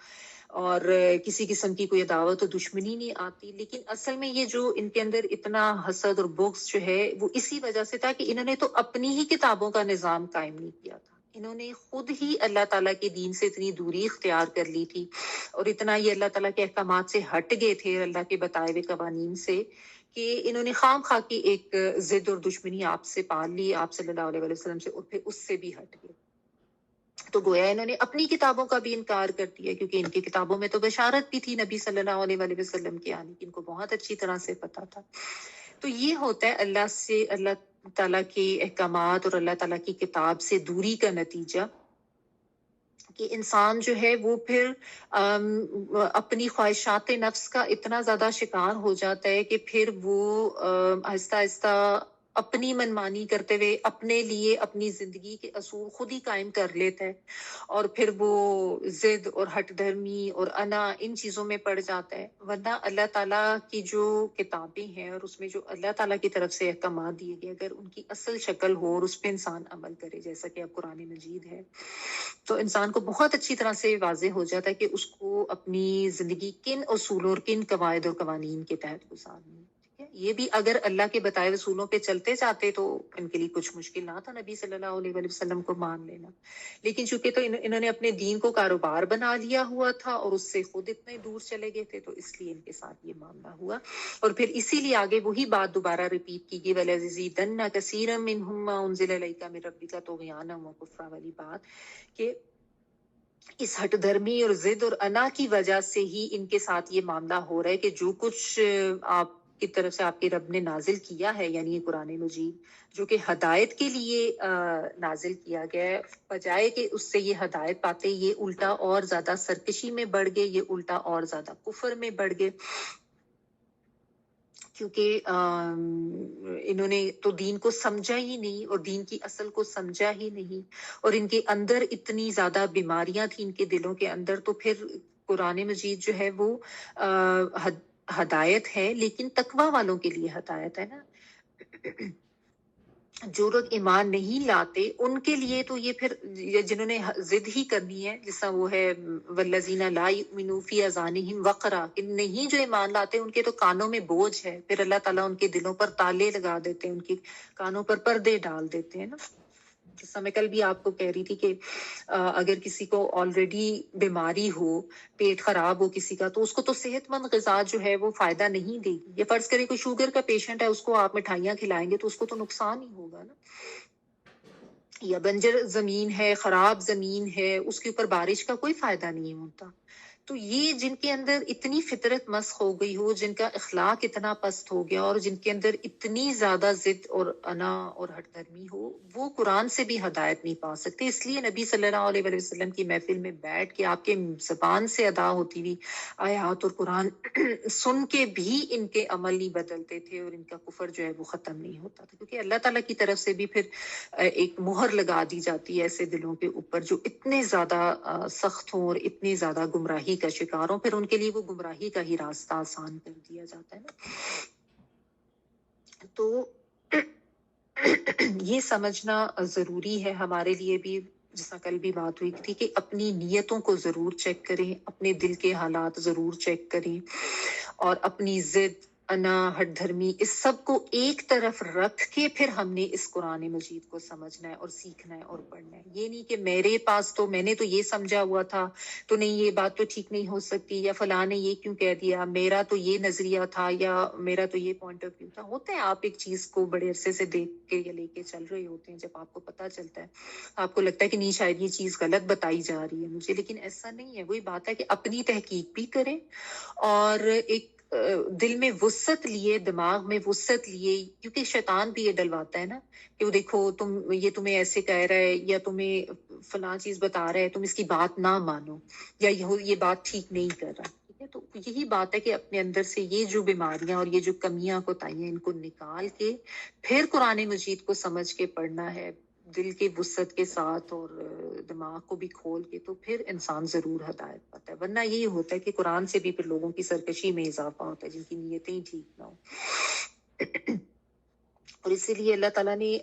اور کسی قسم کی کوئی عداوت و دشمنی نہیں آتی. لیکن اصل میں یہ جو ان کے اندر اتنا حسد اور بغض جو ہے وہ اسی وجہ سے تھا کہ انہوں نے تو اپنی ہی کتابوں کا نظام قائم نہیں کیا تھا، انہوں نے خود ہی اللہ تعالیٰ کے دین سے اتنی دوری اختیار کر لی تھی اور اتنا یہ اللہ تعالیٰ کے احکامات سے ہٹ گئے تھے، اللہ کے بتائے ہوئے قوانین سے، کہ انہوں نے خام خواہ کی ایک ضد اور دشمنی آپ سے پال لی، آپ صلی اللہ علیہ وسلم سے، اور پھر اس سے بھی ہٹ گئے. تو گویا انہوں نے اپنی کتابوں کا بھی انکار کر دیا، کیونکہ ان کی کتابوں میں تو بشارت بھی تھی نبی صلی اللہ علیہ وسلم کے آنے کی، ان کو بہت اچھی طرح سے پتا تھا. تو یہ ہوتا ہے اللہ تعالیٰ کے احکامات اور اللہ تعالیٰ کی کتاب سے دوری کا نتیجہ، کہ انسان جو ہے وہ پھر اپنی خواہشات نفس کا اتنا زیادہ شکار ہو جاتا ہے کہ پھر وہ آہستہ آہستہ اپنی منمانی کرتے ہوئے اپنے لیے اپنی زندگی کے اصول خود ہی قائم کر لیتا ہے، اور پھر وہ ضد اور ہٹ دھرمی اور انا ان چیزوں میں پڑ جاتا ہے. ورنہ اللہ تعالیٰ کی جو کتابیں ہیں اور اس میں جو اللہ تعالیٰ کی طرف سے احکامات دیے گئے، اگر ان کی اصل شکل ہو اور اس پہ انسان عمل کرے جیسا کہ اب قرآن مجید ہے، تو انسان کو بہت اچھی طرح سے واضح ہو جاتا ہے کہ اس کو اپنی زندگی کن اصولوں اور کن قواعد اور قوانین کے تحت گزارنی ہے. یہ بھی اگر اللہ کے بتائے اصولوں پہ چلتے جاتے تو ان کے لیے کچھ مشکل نہ تھا نبی صلی اللہ علیہ وآلہ وسلم کو مان لینا، لیکن چونکہ تو انہوں نے اپنے دین کو کاروبار بنا لیا ہوا تھا اور اس سے خود اتنے دور چلے گئے تھے، تو اس لیے ان کے ساتھ یہ معاملہ ہوا۔ اور پھر اسی لیے آگے وہی بات دوبارہ ریپیٹ کی گئی، وَلَيَزِيدَنَّ كَثِيرًا مِّنْهُم مَّا أُنزِلَ إِلَيْكَ مِن رَّبِّكَ طُغْيَانًا وَكُفْرًا والی بات، کہ اس ہٹ دھرمی اور ضد اور انا کی وجہ سے ہی ان کے ساتھ یہ معاملہ ہو رہا ہے کہ جو کچھ آپ کی طرف سے آپ کے رب نے نازل کیا ہے، یعنی یہ قرآن مجید جو کہ ہدایت کے لیے نازل کیا گیا ہے، بجائے کہ اس سے یہ ہدایت پاتے یہ الٹا اور زیادہ سرکشی میں بڑھ گئے، یہ الٹا اور زیادہ کفر میں بڑھ گئے، کیونکہ انہوں نے تو دین کو سمجھا ہی نہیں اور دین کی اصل کو سمجھا ہی نہیں، اور ان کے اندر اتنی زیادہ بیماریاں تھیں ان کے دلوں کے اندر، تو پھر قرآن مجید جو ہے وہ ہدایت ہے، لیکن تقوی والوں کے لیے ہدایت ہے نا۔ جو لوگ ایمان نہیں لاتے ان کے لیے تو یہ پھر جنہوں نے ضد ہی کرنی ہے، جس طرح وہ ہے والذین لا یؤمنون فی اذانہم وقرا، کہ نہیں جو ایمان لاتے ان کے تو کانوں میں بوجھ ہے، پھر اللہ تعالیٰ ان کے دلوں پر تالے لگا دیتے ہیں، ان کے کانوں پر پردے ڈال دیتے ہیں نا۔ جس طرح میں کل بھی آپ کو کہہ رہی تھی کہ اگر کسی کو آلریڈی بیماری ہو، پیٹ خراب ہو کسی کا، تو اس کو تو صحت مند غذا جو ہے وہ فائدہ نہیں دے گی، یا فرض کرے کوئی شوگر کا پیشنٹ ہے، اس کو آپ مٹھائیاں کھلائیں گے تو اس کو تو نقصان ہی ہوگا نا۔ یا بنجر زمین ہے، خراب زمین ہے، اس کے اوپر بارش کا کوئی فائدہ نہیں ہوتا۔ تو یہ جن کے اندر اتنی فطرت مسخ ہو گئی ہو، جن کا اخلاق اتنا پست ہو گیا، اور جن کے اندر اتنی زیادہ ضد اور انا اور ہٹ دھرمی ہو، وہ قرآن سے بھی ہدایت نہیں پا سکتے۔ اس لیے نبی صلی اللہ علیہ وسلم کی محفل میں بیٹھ کے آپ کے زبان سے ادا ہوتی ہوئی آیات اور قرآن سن کے بھی ان کے عمل نہیں بدلتے تھے، اور ان کا کفر جو ہے وہ ختم نہیں ہوتا تھا، کیونکہ اللہ تعالیٰ کی طرف سے بھی پھر ایک مہر لگا دی جاتی ہے ایسے دلوں کے اوپر جو اتنے زیادہ سخت ہوں اور اتنی زیادہ گمراہی کا شکار ہوں، پھر ان کے لیے وہ گمراہی کا ہی راستہ آسان کر دیا جاتا ہے نا۔ تو یہ سمجھنا ضروری ہے ہمارے لیے بھی، جس طرح کل بھی بات ہوئی تھی کہ اپنی نیتوں کو ضرور چیک کریں، اپنے دل کے حالات ضرور چیک کریں، اور اپنی ضد، انا، ہٹ دھرمی، اس سب کو ایک طرف رکھ کے پھر ہم نے اس قرآن مجید کو سمجھنا ہے اور سیکھنا ہے اور پڑھنا ہے۔ یہ نہیں کہ میرے پاس تو میں نے تو یہ سمجھا ہوا تھا، تو نہیں یہ بات تو ٹھیک نہیں ہو سکتی، یا فلاں نے یہ کیوں کہہ دیا، میرا تو یہ نظریہ تھا، یا میرا تو یہ پوائنٹ آف ویو تھا۔ ہوتا ہے آپ ایک چیز کو بڑے عرصے سے دیکھ کے یا لے کے چل رہے ہوتے ہیں، جب آپ کو پتہ چلتا ہے آپ کو لگتا ہے کہ نہیں شاید یہ چیز غلط بتائی جا رہی ہے مجھے، لیکن ایسا نہیں ہے۔ وہی بات ہے کہ اپنی تحقیق بھی کریں، اور ایک دل میں وسعت لیے، دماغ میں وسعت لیے، کیونکہ شیطان بھی یہ ڈلواتا ہے نا کہ وہ دیکھو یہ تمہیں ایسے کہہ رہا ہے، یا تمہیں فلاں چیز بتا رہا ہے، تم اس کی بات نہ مانو، یا یہ بات ٹھیک نہیں کر رہا۔ ٹھیک ہے، تو یہی بات ہے کہ اپنے اندر سے یہ جو بیماریاں اور یہ جو کمیاں کوتاہیاں ان کو نکال کے پھر قرآن مجید کو سمجھ کے پڑھنا ہے، دل کے وسعت کے ساتھ اور دماغ کو بھی کھول کے، تو پھر انسان ضرور ہدایت پاتا ہے۔ ورنہ یہی ہوتا ہے کہ قرآن سے بھی پھر لوگوں کی سرکشی میں اضافہ ہوتا ہے، جن کی نیتیں ہی ٹھیک نہ ہو۔ اور اسی لیے اللہ تعالیٰ نے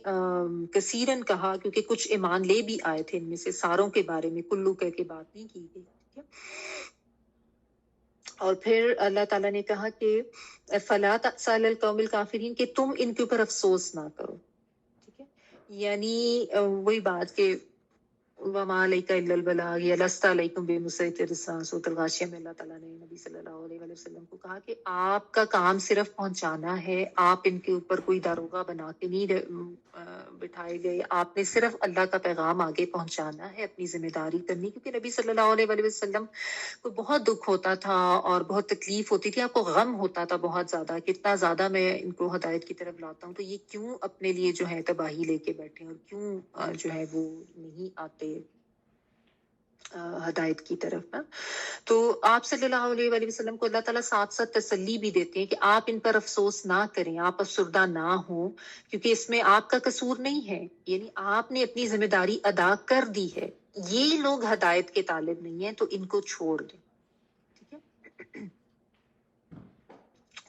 کثیرن کہا، کیونکہ کچھ ایمان لے بھی آئے تھے، ان میں سے ساروں کے بارے میں کلو کہہ کے بات نہیں کی گئی۔ ٹھیک ہے، اور پھر اللہ تعالیٰ نے کہا کہ فَلَا تَأْسَ عَلَى الْقَوْمِ الْكَافِرِينَ، کہ تم ان کے اوپر افسوس نہ کرو۔ ٹھیک ہے، یعنی وہی بات کہ وَمَا عَلَيْكَ إِلَّا الْبَلَاغُ یا لَسْتَ عَلَيْكُمْ بِمُصَيْطِرٍ، سورۃ الغاشیہ میں اللہ تعالیٰ نے نبی صلی اللہ علیہ وآلہ وسلم کو کہا کہ آپ کا کام صرف پہنچانا ہے، آپ ان کے اوپر کوئی داروغہ بنا کے نہیں بٹھائے گئے، آپ نے صرف اللہ کا پیغام آگے پہنچانا ہے، اپنی ذمہ داری کرنی، کیونکہ نبی صلی اللہ علیہ وآلہ وسلم کو بہت دکھ ہوتا تھا اور بہت تکلیف ہوتی تھی، آپ کو غم ہوتا تھا بہت زیادہ، کتنا زیادہ میں ان کو ہدایت کی طرف لاتا ہوں، تو یہ کیوں اپنے لیے جو ہے تباہی لے کے بیٹھے، اور کیوں جو ہے وہ نہیں آتے ہدایت کی طرف نا۔ تو آپ صلی اللہ علیہ وآلہ وسلم کو اللہ تعالیٰ ساتھ ساتھ تسلی بھی دیتے ہیں کہ آپ ان پر افسوس نہ کریں، آپ افسردہ نہ ہوں، کیونکہ اس میں آپ کا قصور نہیں ہے، یعنی آپ نے اپنی ذمہ داری ادا کر دی ہے، یہ لوگ ہدایت کے طالب نہیں ہیں تو ان کو چھوڑ دیں۔ ٹھیک ہے،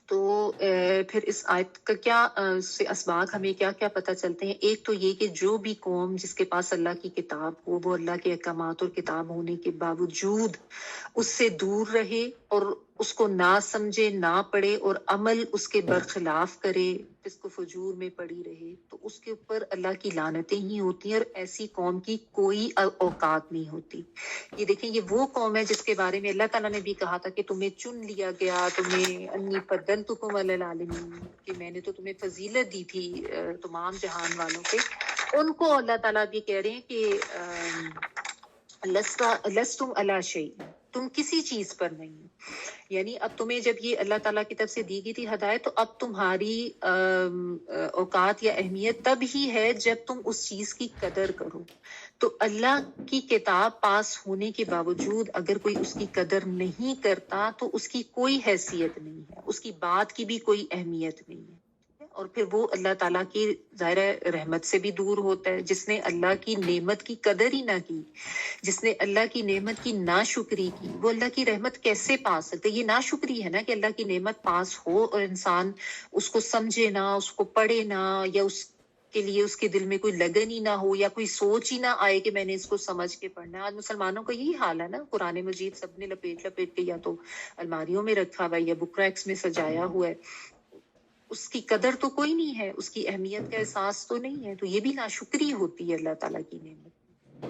تو پھر اس آیت کا کیا سے اسباق ہمیں کیا کیا پتہ چلتے ہیں؟ ایک تو یہ کہ جو بھی قوم جس کے پاس اللہ کی کتاب ہو، وہ اللہ کے احکامات اور کتاب ہونے کے باوجود اس سے دور رہے اور اس کو نہ سمجھے، نہ پڑھے اور عمل اس کے برخلاف کرے، اس کو فجور میں پڑی رہے، تو اس کے اوپر اللہ کی لعنتیں ہی ہوتی ہیں، اور ایسی قوم کی کوئی اوقات نہیں ہوتی۔ یہ دیکھیں، یہ وہ قوم ہے جس کے بارے میں اللہ تعالیٰ نے بھی کہا تھا کہ تمہیں چن لیا گیا، تمہیں انی فضلتکم علی العالمین، کہ میں نے تو تمہیں فضیلت دی تھی تمام جہان والوں پہ۔ ان کو اللہ تعالیٰ بھی کہہ رہے ہیں کہ لستم علی شیء، تم کسی چیز پر نہیں۔ یعنی اب تمہیں جب یہ اللہ تعالیٰ کی طرف سے دی گئی تھی ہدایت، تو اب تمہاری اوقات یا اہمیت تب ہی ہے جب تم اس چیز کی قدر کرو۔ تو اللہ کی کتاب پاس ہونے کے باوجود اگر کوئی اس کی قدر نہیں کرتا تو اس کی کوئی حیثیت نہیں ہے، اس کی بات کی بھی کوئی اہمیت نہیں ہے، اور پھر وہ اللہ تعالیٰ کی ظاہر رحمت سے بھی دور ہوتا ہے۔ جس نے اللہ کی نعمت کی قدر ہی نہ کی، جس نے اللہ کی نعمت کی ناشکری کی، وہ اللہ کی رحمت کیسے پا سکتے؟ یہ ناشکری ہے نا، کہ اللہ کی نعمت پاس ہو اور انسان اس کو سمجھے نہ، اس کو پڑھے نہ، یا اس کے لیے اس کے دل میں کوئی لگن ہی نہ ہو، یا کوئی سوچ ہی نہ آئے کہ میں نے اس کو سمجھ کے پڑھنا ہے۔ آج مسلمانوں کا یہی حال ہے نا، قرآن مجید سب نے لپیٹ کے یا تو الماریوں میں رکھا ہوا ہے یا بک ریکس میں سجایا ہوا ہے، اس کی قدر تو کوئی نہیں ہے، اس کی اہمیت کا احساس تو نہیں ہے، تو یہ بھی ناشکری ہوتی ہے اللہ تعالیٰ کی نعمت۔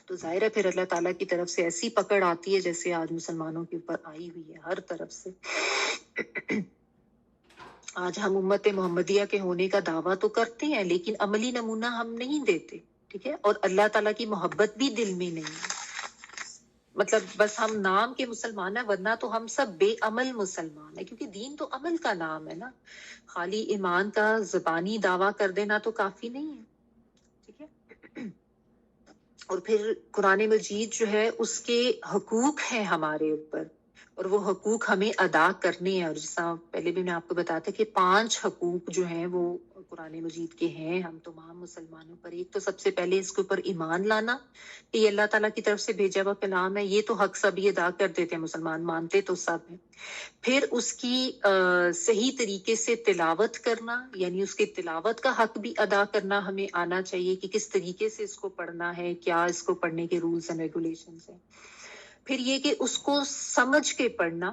تو ظاہر ہے پھر اللہ تعالیٰ کی طرف سے ایسی پکڑ آتی ہے جیسے آج مسلمانوں کے اوپر آئی ہوئی ہے ہر طرف سے۔ آج ہم امت محمدیہ کے ہونے کا دعویٰ تو کرتے ہیں، لیکن عملی نمونہ ہم نہیں دیتے، ٹھیک ہے، اور اللہ تعالیٰ کی محبت بھی دل میں نہیں ہے۔ مطلب بس ہم نام کے مسلمان ہیں، ورنہ تو ہم سب بے عمل مسلمان ہیں، کیونکہ دین تو عمل کا نام ہے نا، خالی ایمان کا زبانی دعویٰ کر دینا تو کافی نہیں ہے، ٹھیک ہے۔ اور پھر قرآن مجید جو ہے اس کے حقوق ہیں ہمارے اوپر، اور وہ حقوق ہمیں ادا کرنے ہیں، اور جیسا پہلے بھی میں آپ کو بتاتا کہ 5 حقوق جو ہیں وہ قرآن مجید کے ہیں ہم تمام مسلمانوں پر۔ ایک تو سب سے پہلے اس کے اوپر ایمان لانا کہ یہ اللہ تعالیٰ کی طرف سے بھیجا ہوا کلام ہے، یہ تو حق سب یہ ادا کر دیتے ہیں مسلمان، مانتے تو سب ہیں۔ پھر اس کی صحیح طریقے سے تلاوت کرنا، یعنی اس کے تلاوت کا حق بھی ادا کرنا ہمیں آنا چاہیے کہ کس طریقے سے اس کو پڑھنا ہے، کیا اس کو پڑھنے کے رولز اینڈ ریگولیشنز ہیں۔ پھر یہ کہ اس کو سمجھ کے پڑھنا،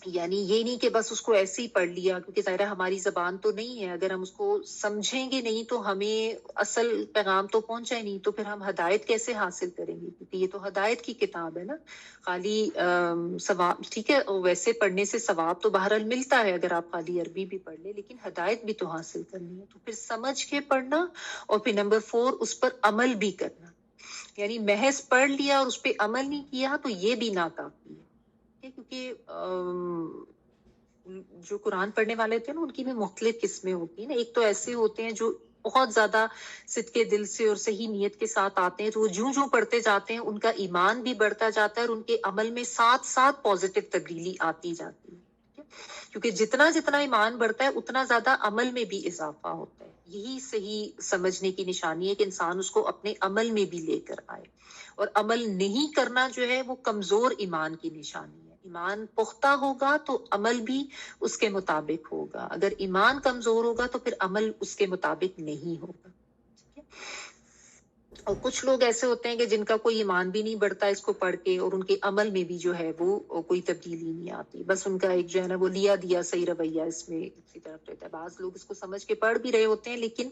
یعنی یہ نہیں کہ بس اس کو ایسے ہی پڑھ لیا، کیونکہ ظاہر ہماری زبان تو نہیں ہے، اگر ہم اس کو سمجھیں گے نہیں تو ہمیں اصل پیغام تو پہنچا ہی نہیں، تو پھر ہم ہدایت کیسے حاصل کریں گے؟ کیونکہ یہ تو ہدایت کی کتاب ہے نا، خالی ثواب، ٹھیک ہے ویسے پڑھنے سے ثواب تو بہرحال ملتا ہے اگر آپ خالی عربی بھی پڑھ لیں، لیکن ہدایت بھی تو حاصل کرنی ہے، تو پھر سمجھ کے پڑھنا، اور پھر نمبر 4 اس پر عمل بھی کرنا، یعنی محض پڑھ لیا اور اس پہ عمل نہیں کیا تو یہ بھی ناکافی ہے، کیونکہ جو قرآن پڑھنے والے تھے نا ان کی بھی مختلف قسمیں ہوتی ہیں نا۔ ایک تو ایسے ہوتے ہیں جو بہت زیادہ صدقے دل سے اور صحیح نیت کے ساتھ آتے ہیں، تو وہ جوں پڑھتے جاتے ہیں ان کا ایمان بھی بڑھتا جاتا ہے اور ان کے عمل میں ساتھ ساتھ پازیٹیو تبدیلی آتی جاتی ہے، کیونکہ جتنا ایمان بڑھتا ہے اتنا زیادہ عمل میں بھی اضافہ ہوتا ہے۔ یہی صحیح سمجھنے کی نشانی ہے کہ انسان اس کو اپنے عمل میں بھی لے کر آئے، اور عمل نہیں کرنا جو ہے وہ کمزور ایمان کی نشانی ہے۔ ایمان پختہ ہوگا تو عمل بھی اس کے مطابق ہوگا، اگر ایمان کمزور ہوگا تو پھر عمل اس کے مطابق نہیں ہوگا، ٹھیک ہے۔ اور کچھ لوگ ایسے ہوتے ہیں کہ جن کا کوئی ایمان بھی نہیں بڑھتا اس کو پڑھ کے، اور ان کے عمل میں بھی جو ہے وہ کوئی تبدیلی نہیں آتی، بس ان کا ایک جو ہے نا وہ لیا صحیح رویہ اس میں اسی طرف رہتا ہے۔ بعض لوگ اس کو سمجھ کے پڑھ بھی رہے ہوتے ہیں لیکن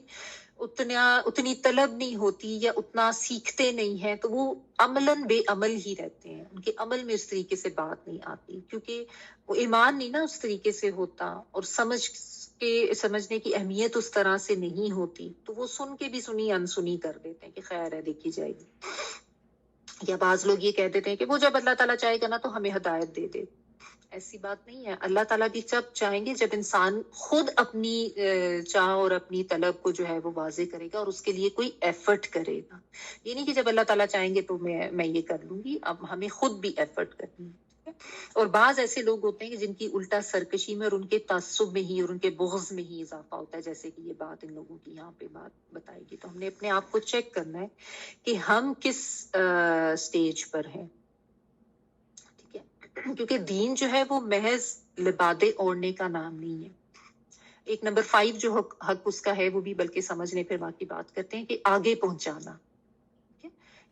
اتنی طلب نہیں ہوتی یا اتنا سیکھتے نہیں ہیں، تو وہ عملاً بے عمل ہی رہتے ہیں، ان کے عمل میں اس طریقے سے بات نہیں آتی، کیونکہ وہ ایمان نہیں نا اس طریقے سے ہوتا، اور سمجھنے کی اہمیت اس طرح سے نہیں ہوتی، تو وہ سن کے بھی سنی انسنی کر دیتے ہیں کہ خیر ہے دیکھی جائے گی۔ یا بعض لوگ یہ کہہ دیتے ہیں کہ وہ جب اللہ تعالیٰ چاہے گا نا تو ہمیں ہدایت دے دے۔ ایسی بات نہیں ہے، اللہ تعالیٰ بھی جب چاہیں گے، جب انسان خود اپنی چاہ اور اپنی طلب کو جو ہے وہ واضح کرے گا اور اس کے لیے کوئی ایفرٹ کرے گا۔ یہ نہیں کہ جب اللہ تعالیٰ چاہیں گے تو میں یہ کر لوں گی، اب ہمیں خود بھی ایفرٹ کرنی ہے۔ اور بعض ایسے لوگ ہوتے ہیں کہ جن کی الٹا سرکشی میں اور ان کے تعصب میں ہی اور ان کے بغض میں ہی اضافہ ہوتا ہے، جیسے کہ یہ بات ان لوگوں کی یہاں پہ بات بتائی گی۔ تو ہم نے اپنے آپ کو چیک کرنا ہے کہ ہم کس سٹیج پر ہیں، ٹھیک ہے، کیونکہ دین جو ہے وہ محض لبادے اوڑھنے کا نام نہیں ہے۔ ایک نمبر 5 جو حق اس کا ہے وہ بھی بلکہ سمجھنے پھر باقی بات کرتے ہیں کہ آگے پہنچانا،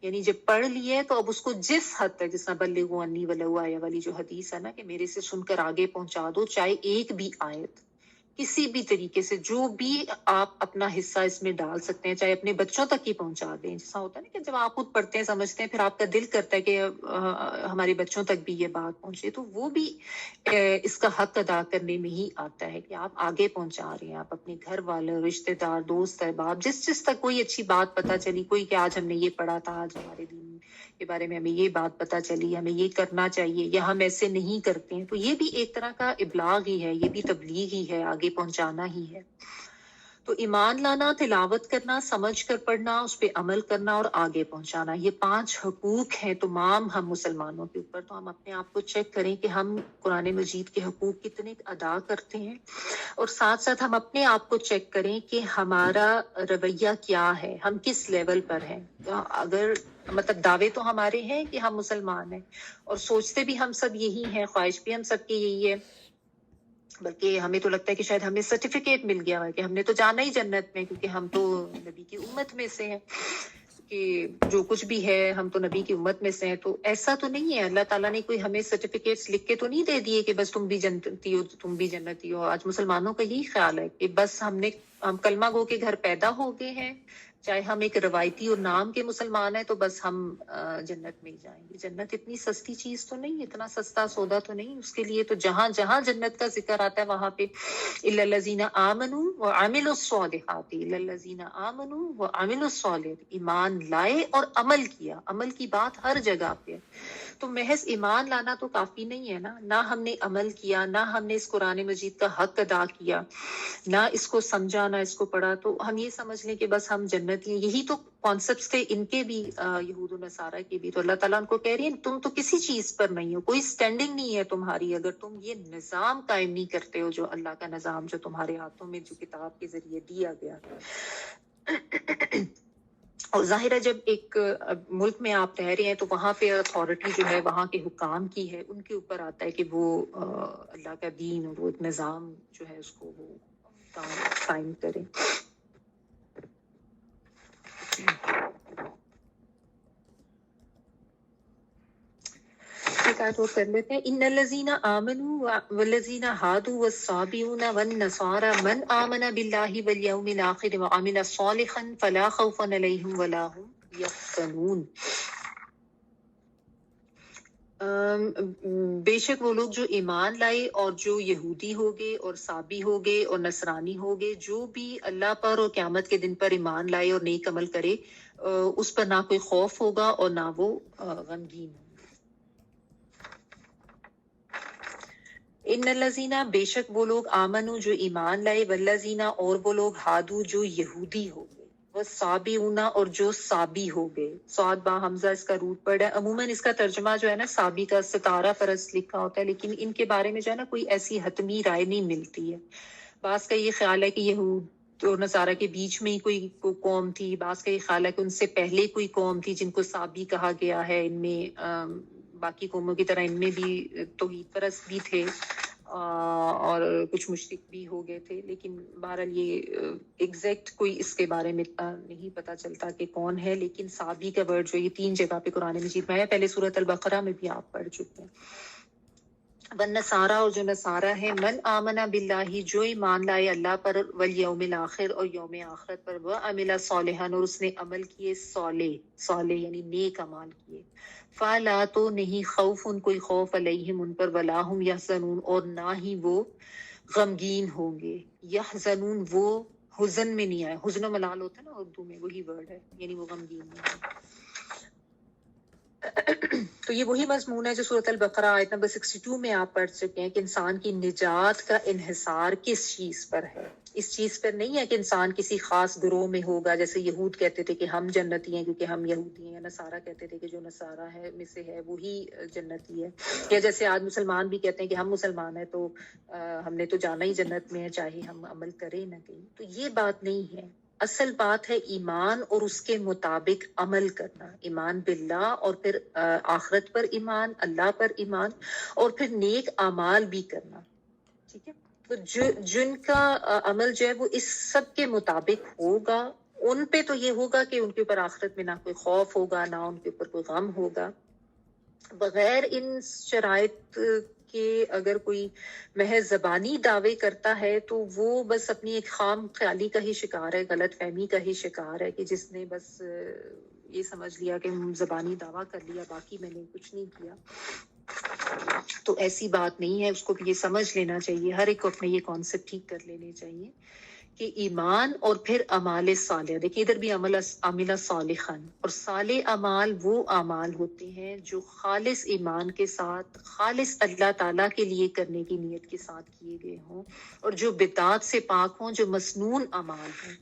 یعنی جب پڑھ لیے تو اب اس کو جس حد تک، جس بلغوا انی ولو آیا والی جو حدیث ہے نا کہ میرے سے سن کر آگے پہنچا دو، چاہے ایک بھی آیت، کسی بھی طریقے سے جو بھی آپ اپنا حصہ اس میں ڈال سکتے ہیں، چاہے اپنے بچوں تک ہی پہنچا دیں. جیسا ہوتا ہے نا کہ جب آپ خود پڑھتے ہیں سمجھتے ہیں پھر آپ کا دل کرتا ہے کہ ہمارے بچوں تک بھی یہ بات پہنچے، تو وہ بھی اس کا حق ادا کرنے میں ہی آتا ہے کہ آپ آگے پہنچا رہے ہیں. آپ اپنے گھر والے، رشتے دار، دوست احباب، جس تک کوئی اچھی بات پتہ چلی، کوئی کہ آج ہم نے یہ پڑھا تھا، آج ہمارے دین کے بارے میں ہمیں یہ بات پتہ چلی، ہمیں یہ کرنا چاہیے یا ہم ایسے نہیں کرتے ہیں، تو یہ بھی ایک طرح کا ابلاغ ہی ہے، یہ بھی تبلیغ ہی ہے، آگے پہنچانا ہی ہے. تو ایمان لانا، تلاوت کرنا، سمجھ کر پڑھنا، اس پہ عمل کرنا اور آگے پہنچانا، یہ 5 حقوق ہیں تمام ہم مسلمانوں کے اوپر. تو ہم اپنے آپ کو چیک کریں کہ ہم قرآن مجید کے حقوق کتنے ادا کرتے ہیں، اور ساتھ ساتھ ہم اپنے آپ کو چیک کریں کہ ہمارا رویہ کیا ہے، ہم کس لیول پر ہیں. اگر مطلب دعوے تو ہمارے ہیں کہ ہم مسلمان ہیں، اور سوچتے بھی ہم سب یہی ہیں، خواہش بھی ہم سب کی یہی ہے، بلکہ ہمیں تو لگتا ہے کہ شاید ہمیں سرٹیفکیٹ مل گیا ہے کہ ہم نے تو جانا ہی جنت میں، کیونکہ ہم تو نبی کی امت میں سے ہیں، کہ جو کچھ بھی ہے ہم تو نبی کی امت میں سے ہیں. تو ایسا تو نہیں ہے، اللہ تعالیٰ نے کوئی ہمیں سرٹیفکیٹس لکھ کے تو نہیں دے دیے کہ بس تم بھی جنتی ہو تم بھی جنتی ہو. آج مسلمانوں کا یہی خیال ہے کہ بس ہم کلمہ گو کے گھر پیدا ہو گئے ہیں، چاہے ہم ایک روایتی اور نام کے مسلمان ہیں، تو بس ہم جنت میں ہی جائیں گے. جنت اتنی سستی چیز تو نہیں، اتنا سستا سودا تو نہیں. اس کے لیے تو جہاں جہاں جنت کا ذکر آتا ہے وہاں پہ الا الذین آمنوا وعملوا الصالحات، الا الذین آمنوا وعملوا الصالحات، ایمان لائے اور عمل کیا. عمل کی بات ہر جگہ پہ ہے. تو محض ایمان لانا تو کافی نہیں ہے نا، نہ ہم نے عمل کیا، نہ ہم نے اس قرآن مجید کا حق ادا کیا، نہ اس کو سمجھا، نہ اس کو پڑھا، تو ہم یہ سمجھ لیں کہ بس ہم جنتی ہیں. یہی تو کانسیپٹس تھے ان کے بھی، یہود و نصارہ کے بھی. تو اللہ تعالیٰ ان کو کہہ رہی ہے تم تو کسی چیز پر نہیں ہو، کوئی سٹینڈنگ نہیں ہے تمہاری، اگر تم یہ نظام قائم نہیں کرتے ہو، جو اللہ کا نظام جو تمہارے ہاتھوں میں جو کتاب کے ذریعے دیا گیا. اور ظاہر ہے جب ایک ملک میں آپ ٹھہرے ہیں تو وہاں پہ اتھارٹی جو ہے وہاں کے حکام کی ہے، ان کے اوپر آتا ہے کہ وہ اللہ کا دین اور وہ نظام جو ہے اس کو وہ قائم کریں. ایک آیت اور کر لیتے ہیں. ان الذین آمنوا والذین ہادوا والصابئون والنصارى من آمن باللہ والیوم الآخر وعمل صالحا فلا خوف علیہم ولا هم یحزنون. بے شک وہ لوگ جو ایمان لائے اور جو یہودی ہو گئے اور صابی ہو گئے اور نصرانی ہو گئے، جو بھی اللہ پر اور قیامت کے دن پر ایمان لائے اور نیک عمل کرے، اس پر نہ کوئی خوف ہوگا اور نہ وہ غمگین ہوں. ان الذین، بے شک وہ لوگ، آمنو جو ایمان لائے، والذین اور وہ لوگ، ہادو جو یہودی ہو گئے، والصابئون اور جو صابی ہو گئے. صاد با حمزہ اس کا روٹ ورڈ ہے. عموماً اس کا ترجمہ جو ہے نا صابی کا ستارہ پرست لکھا ہوتا ہے، لیکن ان کے بارے میں جو ہے نا کوئی ایسی حتمی رائے نہیں ملتی ہے. بعض کا یہ خیال ہے کہ یہود تو نصارہ کے بیچ میں ہی کوئی قوم تھی، بعض کا یہ خیال ہے کہ ان سے پہلے کوئی قوم تھی جن کو صابی کہا گیا ہے. ان میں باقی قوموں کی طرح ان میں بھی توحید پرست بھی تھے اور کچھ مشرک بھی ہو گئے تھے، لیکن بہرحال یہ ایگزیکٹ کوئی اس کے بارے میں نہیں پتا چلتا کہ کون ہے. لیکن صابی کا ورڈ جو یہ 3 جگہ پہ قرآن مجید میں ہے، پہلے سورۃ البقرہ میں بھی آپ پڑھ چکے ہیں. والنصارى اور جو نصارہ ہے، من آمن باللہ جو ایمان لائے اللہ پر، والیوم الآخر اور یوم آخرت پر، وعمل صالحا اور اس نے عمل کیے صالح یعنی نیک اعمال کیے. فلا تو نہیں خوف ان کوئی خوف علیہم ان پر، ولا هم یحزنون اور نہ ہی وہ غمگین ہوں گے. یحزنون وہ حزن میں نہیں آئے، حزن و ملال ہوتا ہے نا اردو میں، وہی ورڈ ہے، یعنی وہ غمگین نہیں ہے. تو یہ وہی مضمون ہے جو سورۃ البقرہ آیت نمبر 62 میں آپ پڑھ چکے ہیں کہ انسان کی نجات کا انحصار کس چیز پر ہے. اس چیز پر نہیں ہے کہ انسان کسی خاص گروہ میں ہوگا، جیسے یہود کہتے تھے کہ ہم جنتی ہیں کیونکہ ہم یہودی ہیں، یا نصارہ کہتے تھے کہ جو نصارہ ہے میں سے ہے وہی جنتی ہے، یا جیسے آج مسلمان بھی کہتے ہیں کہ ہم مسلمان ہیں تو ہم نے تو جانا ہی جنت میں ہے چاہے ہم عمل کریں نہ کریں. تو یہ بات نہیں ہے. اصل بات ہے ایمان اور اس کے مطابق عمل کرنا، ایمان باللہ اور پھر آخرت پر ایمان، اللہ پر ایمان، اور پھر نیک اعمال بھی کرنا. ٹھیک ہے. تو جن کا عمل جو ہے وہ اس سب کے مطابق ہوگا ان پہ تو یہ ہوگا کہ ان کے اوپر آخرت میں نہ کوئی خوف ہوگا، نہ ان کے اوپر کوئی غم ہوگا. بغیر ان شرائط کے اگر کوئی محض زبانی دعوے کرتا ہے تو وہ بس اپنی ایک خام خیالی کا ہی شکار ہے، غلط فہمی کا ہی شکار ہے، کہ جس نے بس یہ سمجھ لیا کہ زبانی دعویٰ کر لیا، باقی میں نے کچھ نہیں کیا. تو ایسی بات نہیں ہے، اس کو بھی یہ سمجھ لینا چاہیے، ہر ایک کو اپنے یہ کانسیپٹ ٹھیک کر لینے چاہیے کہ ایمان اور پھر اعمال صالح. دیکھیے ادھر بھی عمل صالحا، اور صالح اعمال وہ اعمال ہوتے ہیں جو خالص ایمان کے ساتھ، خالص اللہ تعالیٰ کے لیے کرنے کی نیت کے ساتھ کیے گئے ہوں، اور جو بدعات سے پاک ہوں، جو مسنون اعمال ہیں.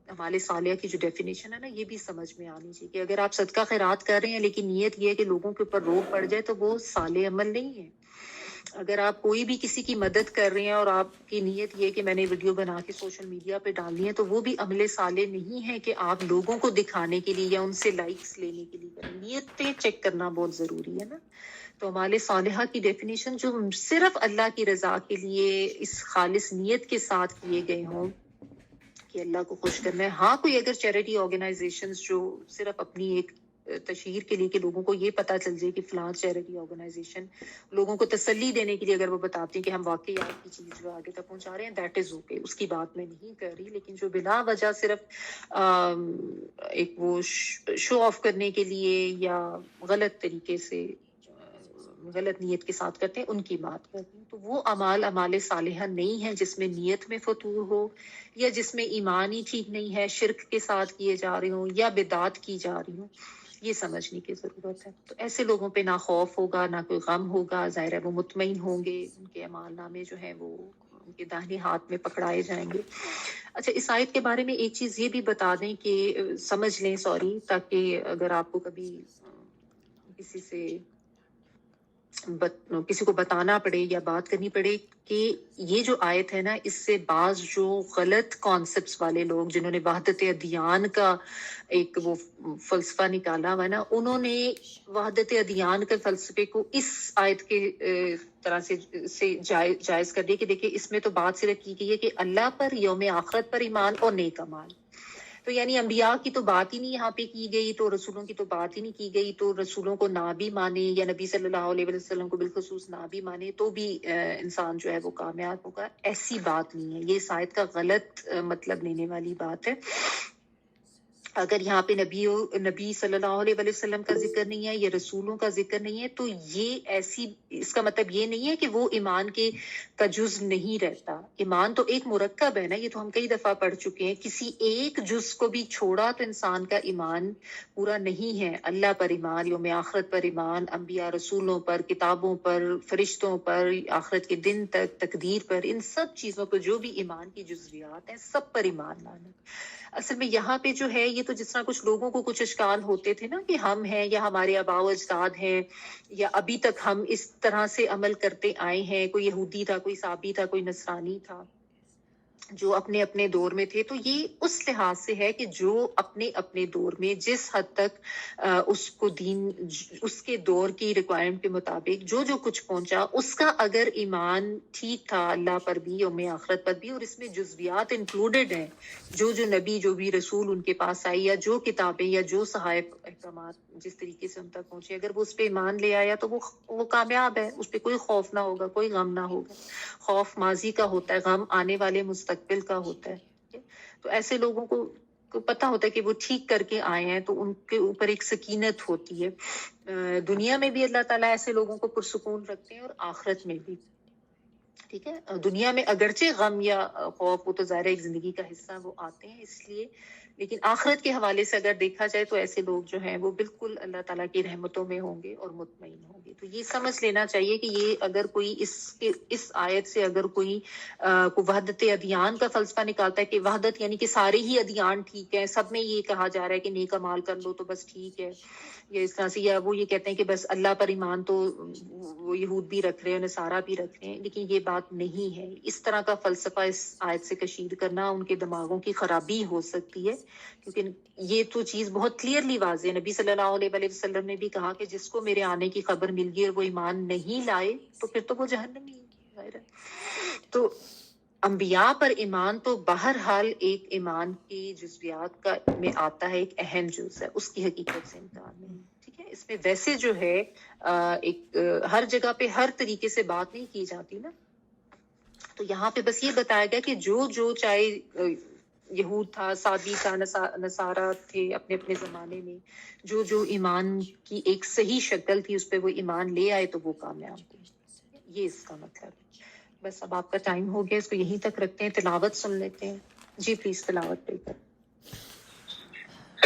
اعمال صالحہ کی جو ڈیفینیشن ہے نا، یہ بھی سمجھ میں آنی چاہیے کہ اگر آپ صدقہ خیرات کر رہے ہیں لیکن نیت یہ ہے کہ لوگوں کے اوپر روب پڑ جائے تو وہ صالح عمل نہیں ہے. اگر آپ کوئی بھی کسی کی مدد کر رہے ہیں اور آپ کی نیت یہ کہ میں نے ویڈیو بنا کے سوشل میڈیا پہ ڈالنی ہے، تو وہ بھی عمل صالح نہیں ہے کہ آپ لوگوں کو دکھانے کے لیے یا ان سے لائکس لینے کے لیے کریں. نیت پہ چیک کرنا بہت ضروری ہے نا. تو اعمال صالحہ کی ڈیفینیشن جو صرف اللہ کی رضا کے لیے اس خالص نیت کے ساتھ کیے گئے ہوں کہ اللہ کو خوش کرنا ہے. ہاں کوئی اگر چیریٹی آرگنائزیشنز جو صرف اپنی ایک تشہیر کے لیے کہ لوگوں کو یہ پتا چل جائے کہ فلاں چیریٹی آرگنائزیشن، لوگوں کو تسلی دینے کے لیے اگر وہ بتاتے ہیں کہ ہم واقعی آپ کی چیز جو آگے تک پہنچا رہے ہیں، دیٹ از اوکے، اس کی بات میں نہیں کر رہی. لیکن جو بلا وجہ صرف ایک وہ شو آف کرنے کے لیے یا غلط طریقے سے غلط نیت کے ساتھ کرتے ہیں، ان کی بات کرتے ہیں. تو وہ اعمال صالحہ نہیں ہے جس میں نیت میں فتور ہو، یا جس میں ایمان ہی ٹھیک نہیں ہے، شرک کے ساتھ کیے جا رہے ہوں یا بدعات کی جا رہی ہوں. یہ سمجھنے کی ضرورت ہے. تو ایسے لوگوں پہ نہ خوف ہوگا، نہ کوئی غم ہوگا. ظاہر ہے وہ مطمئن ہوں گے، ان کے اعمال نامے جو ہیں وہ ان کے داہنے ہاتھ میں پکڑائے جائیں گے. اچھا، اس آیت کے بارے میں ایک چیز یہ بھی بتا دیں کہ سمجھ لیں، تاکہ اگر آپ کو کبھی کسی سے کسی کو بتانا پڑے یا بات کرنی پڑے کہ یہ جو آیت ہے نا، اس سے بعض جو غلط کانسیپٹس والے لوگ جنہوں نے وحدت ادیان کا ایک وہ فلسفہ نکالا ہوا ہے نا، انہوں نے وحدت ادیان کے فلسفے کو اس آیت کے طرح سے جائز کر دیا کہ دیکھیں اس میں تو بات صرف کی گئی ہے کہ اللہ پر، یوم آخرت پر ایمان اور نیک اعمال. تو یعنی انبیاء کی تو بات ہی نہیں یہاں پہ کی گئی، تو رسولوں کی تو بات ہی نہیں کی گئی. تو رسولوں کو نہ بھی مانے یا نبی صلی اللہ علیہ وسلم کو بالخصوص نہ بھی مانے تو بھی انسان جو ہے وہ کامیاب ہوگا. ایسی بات نہیں ہے، یہ اس آیت کا غلط مطلب لینے والی بات ہے. اگر یہاں پہ نبی صلی اللہ علیہ وسلم کا ذکر نہیں ہے یا رسولوں کا ذکر نہیں ہے، تو یہ ایسی، اس کا مطلب یہ نہیں ہے کہ وہ ایمان کا جز نہیں رہتا. ایمان تو ایک مرکب ہے نا، یہ تو ہم کئی دفعہ پڑھ چکے ہیں. کسی ایک جز کو بھی چھوڑا تو انسان کا ایمان پورا نہیں ہے. اللہ پر ایمان، یوم آخرت پر ایمان، انبیاء رسولوں پر، کتابوں پر، فرشتوں پر، آخرت کے دن تک، تقدیر پر، ان سب چیزوں پر جو بھی ایمان کی جزویات ہیں سب پر ایمان لانا. اصل میں یہاں پہ جو ہے، یہ تو جس طرح کچھ لوگوں کو کچھ اشکال ہوتے تھے نا کہ ہم ہیں یا ہمارے آباء و اجداد ہیں یا ابھی تک ہم اس طرح سے عمل کرتے آئے ہیں، کوئی یہودی تھا، کوئی عیسائی تھا، کوئی نصرانی تھا جو اپنے اپنے دور میں تھے. تو یہ اس لحاظ سے ہے کہ جو اپنے اپنے دور میں جس حد تک اس کو دین، اس کے دور کی ریکوائرمنٹ کے مطابق جو کچھ پہنچا، اس کا اگر ایمان ٹھیک تھا اللہ پر بھی، یوم آخرت پر بھی، اور اس میں جزویات انکلوڈڈ ہیں، جو نبی، جو بھی رسول ان کے پاس آئی، یا جو کتابیں یا جو صحائف احکامات جس طریقے سے ان تک پہنچے، اگر وہ اس پہ ایمان لے آیا تو وہ کامیاب ہے. اس پہ کوئی خوف نہ ہوگا، کوئی غم نہ ہوگا. خوف ماضی کا ہوتا ہے، غم آنے والے مستقبل کا ہوتا ہے. تو ایسے لوگوں کو پتا ہوتا ہے کہ وہ ٹھیک کر کے آئے ہیں، تو ان کے اوپر ایک سکینت ہوتی ہے. دنیا میں بھی اللہ تعالیٰ ایسے لوگوں کو پرسکون رکھتے ہیں اور آخرت میں بھی. ٹھیک ہے، دنیا میں اگرچہ غم یا خوف، وہ تو ظاہر ایک زندگی کا حصہ، وہ آتے ہیں اس لیے، لیکن آخرت کے حوالے سے اگر دیکھا جائے تو ایسے لوگ جو ہیں وہ بالکل اللہ تعالیٰ کی رحمتوں میں ہوں گے اور مطمئن ہوں گے. تو یہ سمجھ لینا چاہیے کہ یہ اگر کوئی اس آیت سے اگر کوئی وحدت ادیان کا فلسفہ نکالتا ہے کہ وحدت یعنی کہ سارے ہی ادیان ٹھیک ہیں، سب میں یہ کہا جا رہا ہے کہ نیک اعمال کر لو تو بس ٹھیک ہے، یا اس طرح سے، یا وہ یہ کہتے ہیں کہ بس اللہ پر ایمان تو وہ یہود بھی رکھ رہے ہیں، نصارہ بھی رکھ رہے ہیں، لیکن یہ بات نہیں ہے. اس طرح کا فلسفہ اس آیت سے کشید کرنا ان کے دماغوں کی خرابی ہو سکتی ہے، کیونکہ یہ تو چیز بہت کلیئرلی واضح ہے. نبی صلی اللہ علیہ وسلم نے بھی کہا کہ جس کو میرے آنے کی خبر مل گئی اور وہ ایمان نہیں لائے تو پھر تو وہ جہنمی ہے. تو انبیاء پر ایمان تو بہرحال ایک ایمان کی جزویات کا میں آتا ہے، ایک اہم جز ہے، اس کی حقیقت سے انکار نہیں. ٹھیک ہے، اس میں ویسے جو ہے ایک ہر جگہ پہ ہر طریقے سے بات نہیں کی جاتی نا. تو یہاں پہ بس یہ بتایا گیا کہ جو چاہے یہود تھا، سابی تھا، نصارہ تھے اپنے اپنے زمانے میں، جو ایمان کی ایک صحیح شکل تھی اس پہ وہ ایمان لے آئے تو وہ کامیاب ہوئے. یہ اس کا مطلب ہے. بس اب آپ کا ٹائم ہو گیا، اس کو یہیں تک رکھتے ہیں، تلاوت سن لیتے ہیں. جی پلیز تلاوت پہ کر.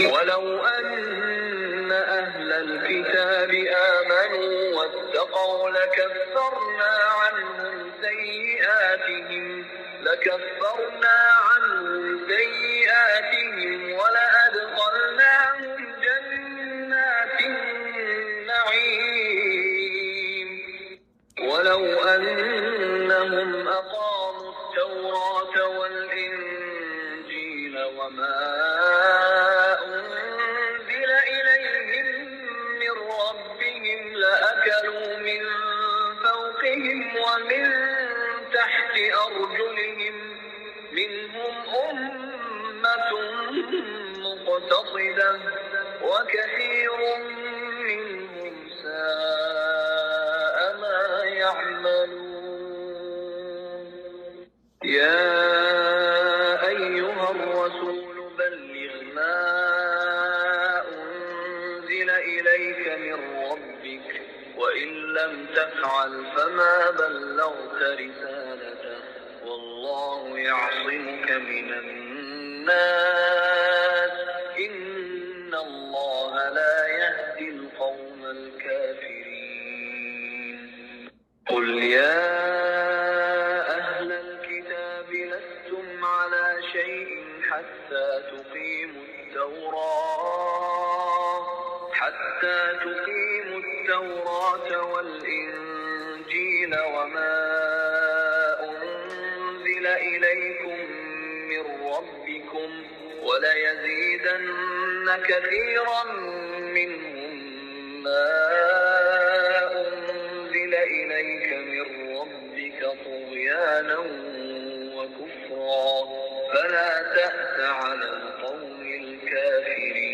وَلَوْ أَنَّ أَهْلَ الْكِتَابِ آمَنُوا وَاتَّقَوْا لَكَفَّرْنَا عَنْهُمْ سَيِّئَاتِهِمْ وَلَأَدْخَلْنَاهُمْ جَنَّاتِ النَّعِيمِ. وَلَوْ أَنَّهُمْ أَقَامُوا التَّوْرَاةَ وَالْإِنجِيلَ وَمَا أُنزِلَ إِلَيْهِم مِّن رَّبِّهِمْ لَأَكَلُوا مِن فَوْقِهِمْ وَمِن تَحْتِ أَرْجُلِهِم ۚ مِّنْهُمْ أُمَّةٌ مُّقْتَصِدَةٌ وَكَثِيرٌ مِّنْهُمْ سَاءَ مَا يَعْمَلُونَ. يَا أَيُّهَا الرَّسُولُ بَلِّغْ مَا أُنزِلَ إِلَيْكَ مِن رَّبِّكَ ۖ وَإِن لَّمْ تَفْعَلْ فَمَا بَلَّغْتَ رِسَالَتَهُ ۗ وَاللَّهُ يَعْصِمُكَ مِنَ النَّاسِ ۗ إِنَّ اللَّهَ لَا يَهْدِي الْقَوْمَ الْكَافِرِينَ. قُلْ يَا أَهْلَ الْكِتَابِ لَسْتُمْ عَلَىٰ شَيْءٍ حَتَّىٰ تُقِيمُوا التَّوْرَاةَ وَالْإِنجِيلَ وَمَا أُنزِلَ إِلَيْكُم مِّن رَّبِّكُمْ ۗ وَلَيَزِيدَنَّ كَثِيرًا مِّنْهُم مَّا أُنزِلَ إِلَيْكَ مِن رَّبِّكَ طُغْيَانًا وَكُفْرًا ۖ فَلَا تَأْسَ عَلَى الْقَوْمِ الْكَافِرِينَ.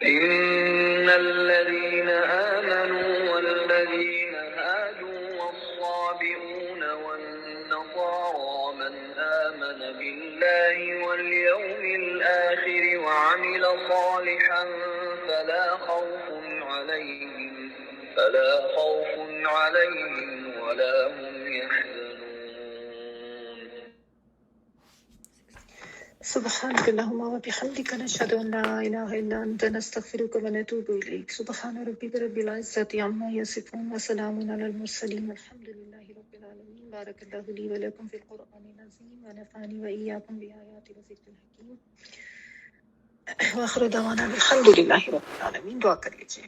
إِنَّ الَّذِينَ آمَنُوا وَالَّذِينَ هَادُوا وَالصَّابِئُونَ وَالنَّصَارَىٰ مَنْ آمَنَ بِاللَّهِ وَالْيَوْمِ الْآخِرِ وَعَمِلَ صَالِحًا فَلَا خَوْفٌ عَلَيْهِمْ وَلَا هُمْ يَحْزَنُونَ. سبحانك اللهم وبحمدك نشهد أن لا إله إلا أنت نستغفرك ونتوب إليك. سبحان ربك رب العزة عما يصفون وسلام على المرسلين والحمد لله رب العالمين. بارك الله لي ولكم في القرآن العظيم ونفعني وإياكم بآيات وذكر الحكيم. وآخر دعوانا الحمد لله رب العالمين. دعا کر لیجیے.